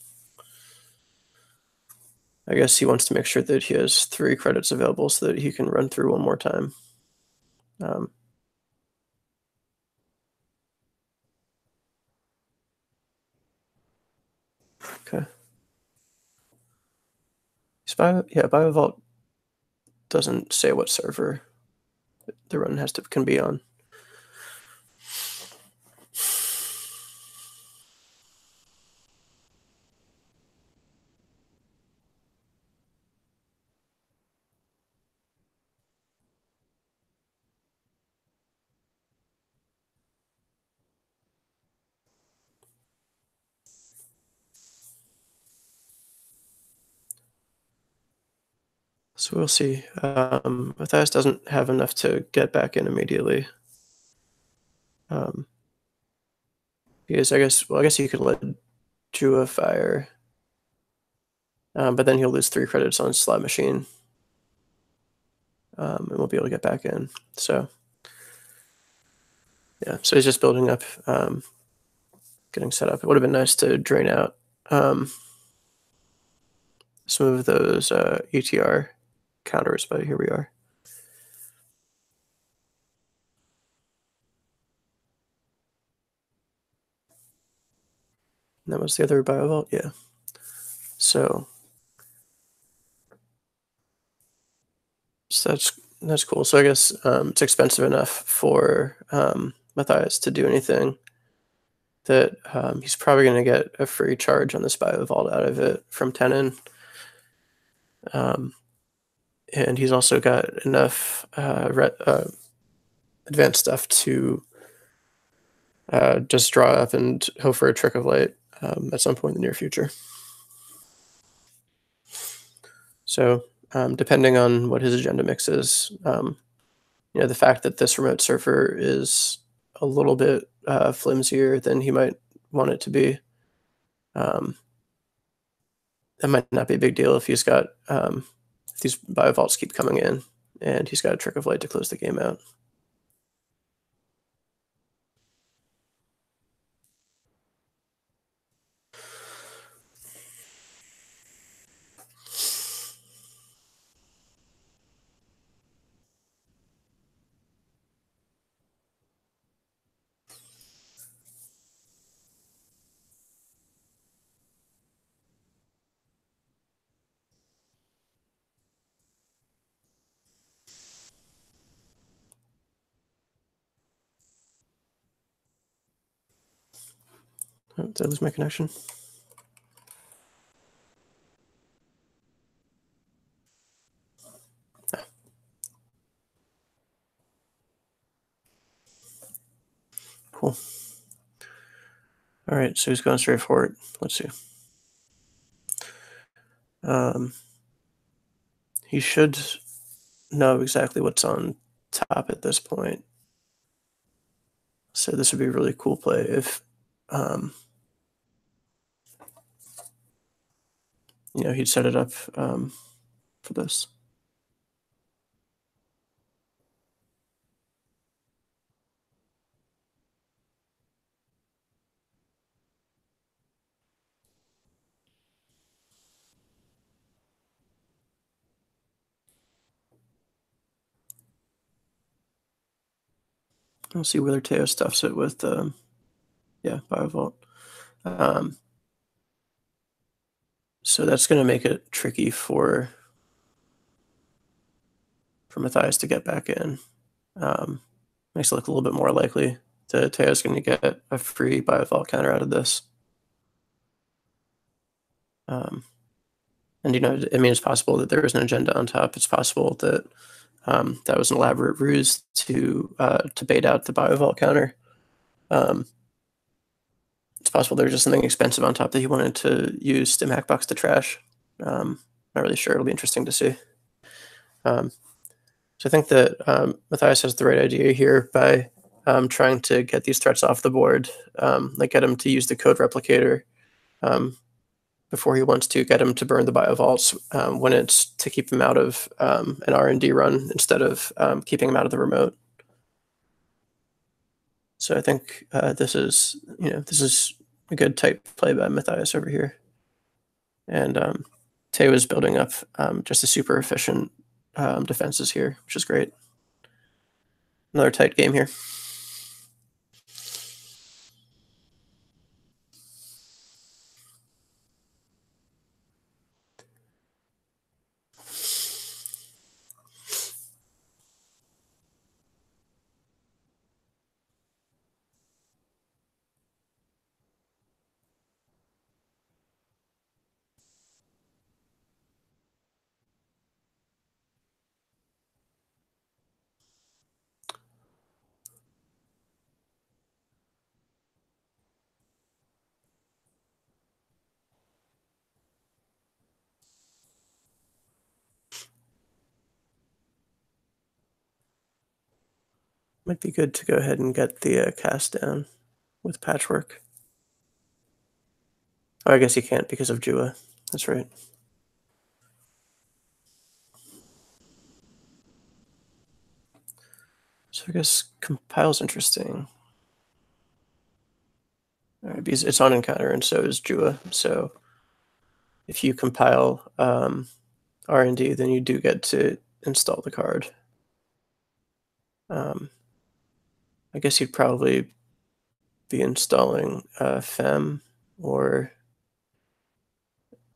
I guess he wants to make sure that he has 3 credits available so that he can run through one more time. Okay. BioVault doesn't say what server the run can be on. So we'll see. Matthias doesn't have enough to get back in immediately. Because I guess he could let Jua fire. But then he'll lose 3 credits on slot machine. And won't be able to get back in. So yeah, so he's just building up, getting set up. It would have been nice to drain out some of those ETR counters, but here we are. And that was the other BioVault, yeah. So that's cool. So I guess it's expensive enough for Matthias to do anything that he's probably going to get a free charge on this BioVault out of it from Tenon. And he's also got enough advanced stuff to just draw up and hope for a Trick of Light at some point in the near future. So depending on what his agenda mix is, the fact that this remote server is a little bit flimsier than he might want it to be, that might not be a big deal if he's got these BioVaults keep coming in and he's got a Trick of Light to close the game out. Oh, did I lose my connection? Oh. Cool. All right, so he's going straight for it. Let's see. He should know exactly what's on top at this point. So this would be a really cool play if, he'd set it up for this. I'll see whether Teo stuffs it with, BioVault. So that's going to make it tricky for Matthias to get back in. Makes it look a little bit more likely that Teo's going to get a free BioVault counter out of this. And, it's possible that there was an agenda on top. It's possible that that was an elaborate ruse to bait out the BioVault counter. It's possible there's just something expensive on top that he wanted to use Stim Hackbox to trash. Not really sure. It'll be interesting to see. So I think that Matthias has the right idea here by trying to get these threats off the board, get him to use the code replicator before he wants to get him to burn the BioVaults when it's to keep him out of an R&D run instead of keeping him out of the remote. So I think this is a good type play by Matthias over here. And Teo is building up just a super efficient defenses here, which is great. Another tight game here. Might be good to go ahead and get the cast down with patchwork. Oh, I guess you can't because of Jua. That's right. So I guess compile's interesting. All right, because it's on encounter and so is Jua. So if you compile R&D, then you do get to install the card. I guess you'd probably be installing Fem or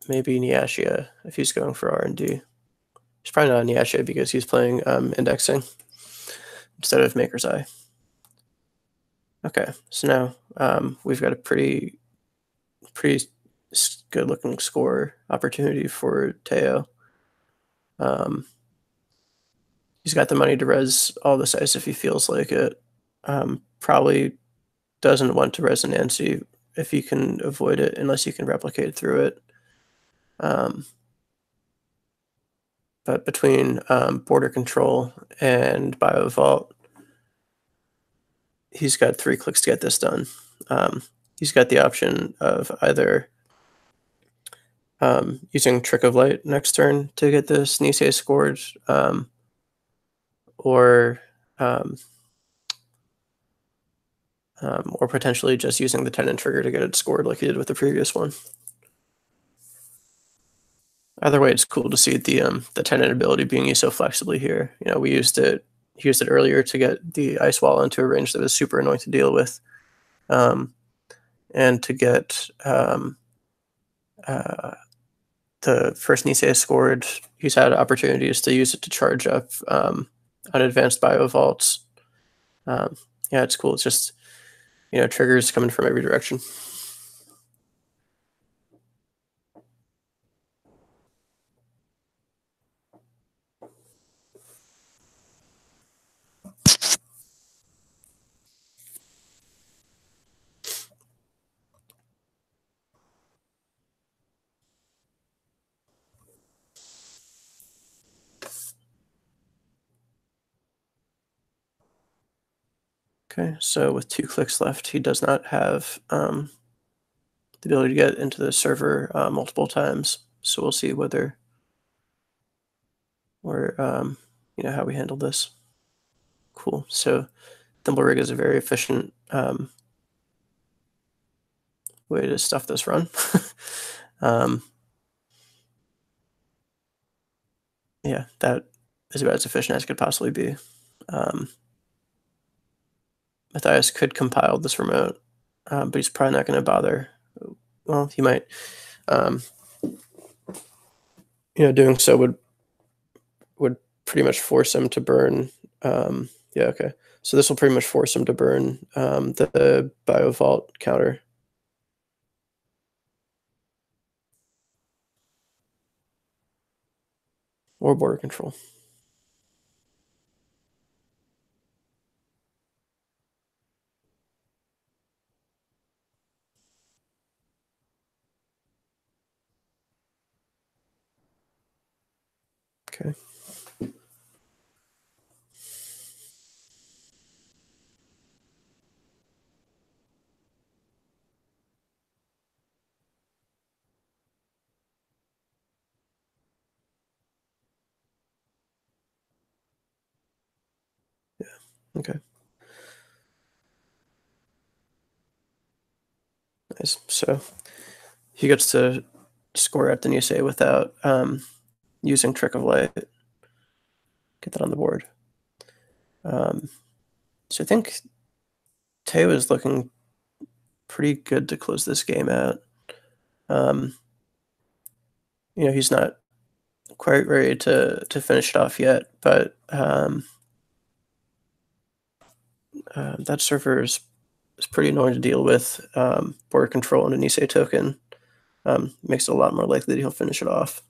maybe Niashia if he's going for R&D. He's probably not Niashia because he's playing indexing instead of Maker's Eye. Okay, so now we've got a pretty good looking score opportunity for Teo. He's got the money to res all this ice if he feels like it. Probably doesn't want to res Nancy if he can avoid it, unless you can replicate through it. But between border control and BioVault, he's got 3 clicks to get this done. He's got the option of either using Trick of Light next turn to get this Nisei scored, or potentially just using the Tenant trigger to get it scored like he did with the previous one. Either way, it's cool to see the Tenant ability being used so flexibly here. You know, he used it earlier to get the Ice Wall into a range that was super annoying to deal with, and to get the first Nisei scored. He's had opportunities to use it to charge up unadvanced BioVaults. Yeah, it's cool. It's just, you know, triggers coming from every direction. Okay, so with 2 clicks left, he does not have the ability to get into the server multiple times. So we'll see whether or you know, how we handle this. Cool. So Thimblerig is a very efficient way to stuff this run. Yeah, that is about as efficient as it could possibly be. Matthias could compile this remote, but he's probably not going to bother. Well, he might. You know, doing so would pretty much force him to burn. Yeah, okay. So this will pretty much force him to burn the BioVault counter. Or border control. Okay. Yeah, okay. Nice. So he gets to score at the Nisei without using Trick of Light. Get that on the board. So I think Teo is looking pretty good to close this game out. You know, he's not quite ready to finish it off yet, but that server is pretty annoying to deal with. Border control and a Nisei token makes it a lot more likely that he'll finish it off.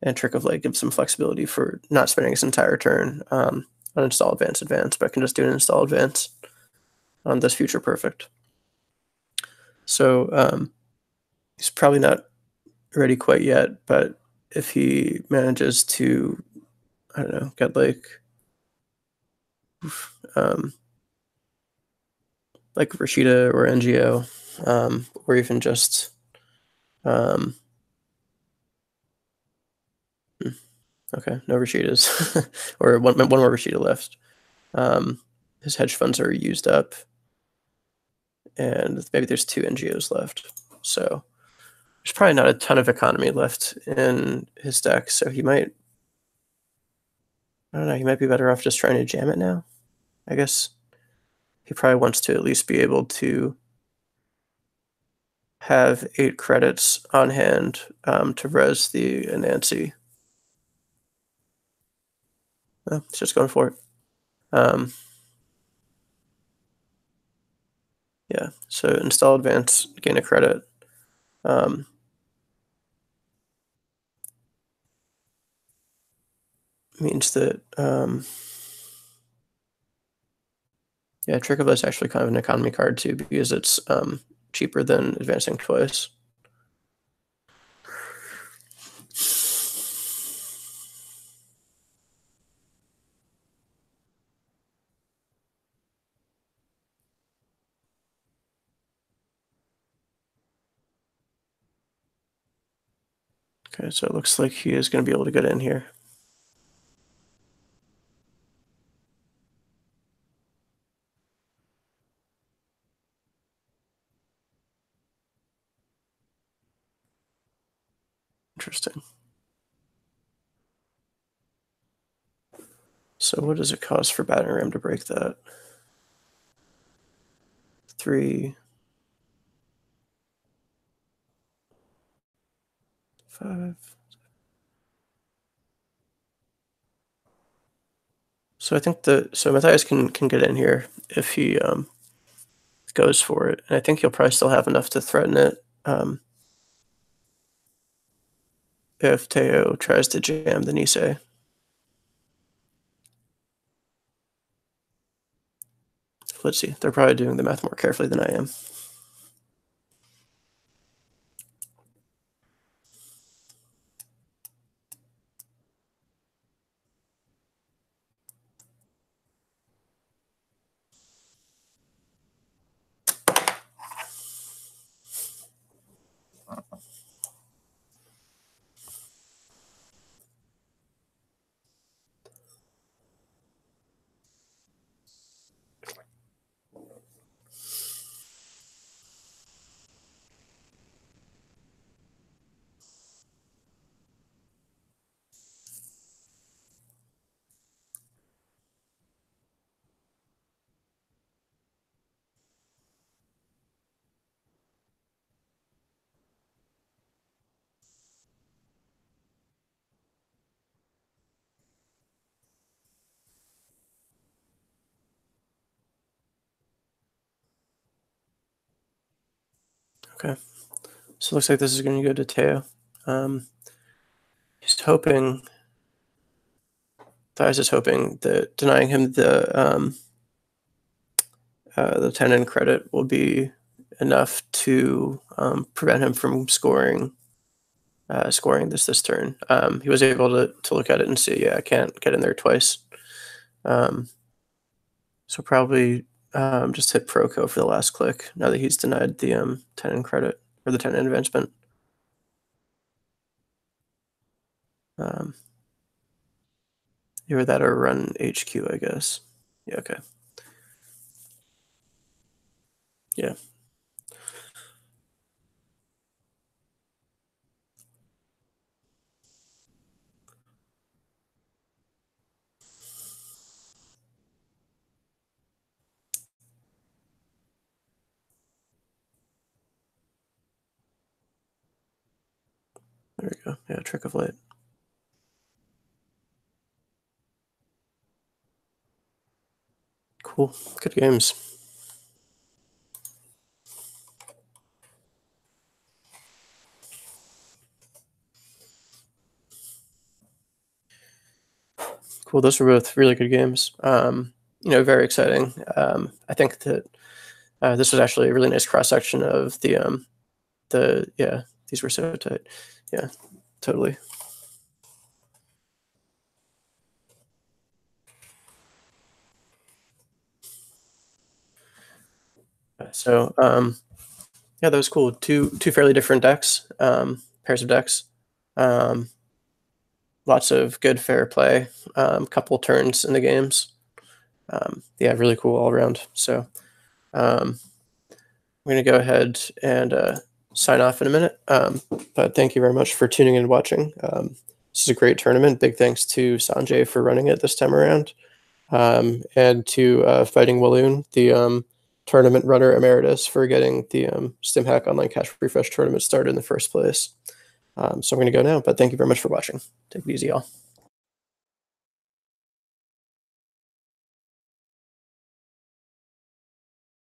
And Trick of Light gives some flexibility for not spending his entire turn on install advance, but can just do an install advance on this future perfect. So he's probably not ready quite yet, but if he manages to, I don't know, get like like Rashida or NGO, or even just okay, no Rashidas, or one more Rashida left. His hedge funds are used up, and maybe there's 2 NGOs left. So there's probably not a ton of economy left in his deck. So he might, I don't know, he might be better off just trying to jam it now. I guess he probably wants to at least be able to have 8 credits on hand to res the Anansi. Oh, he's just going for it. Yeah, so install advance, gain a credit. Means that, yeah, Trick of Light is actually kind of an economy card too, because it's cheaper than advancing twice. Okay, so it looks like he is going to be able to get in here. Interesting. So what does it cost for battering ram to break that? 3, 5. So I think so Matthias can get in here if he goes for it, and I think he'll probably still have enough to threaten it if Teo tries to jam the Nisei. Let's see. They're probably doing the math more carefully than I am. Okay. So it looks like this is going to go to Teo. He's hoping, Thias is hoping that denying him the 10 in credit will be enough to prevent him from scoring this turn. He was able to look at it and see, yeah, I can't get in there twice. So probably just hit Proco for the last click now that he's denied the 10 in credit or the 10 in advancement. Either that or run HQ, I guess. Yeah, okay. Yeah. There we go. Yeah, Trick of Light. Cool. Good games. Cool. Those were both really good games. Very exciting. I think that this was actually a really nice cross section of yeah, these were so tight. Yeah, totally. So yeah, that was cool. Two fairly different decks, pairs of decks. Lots of good fair play, couple turns in the games. Yeah, really cool all around. So I'm going to go ahead and sign off in a minute. But thank you very much for tuning in and watching. This is a great tournament. Big thanks to Sanjay for running it this time around, and to Fighting Walloon, the tournament runner emeritus, for getting the StimHack Online Cash Refresh tournament started in the first place. So I'm going to go now, but thank you very much for watching. Take it easy, y'all.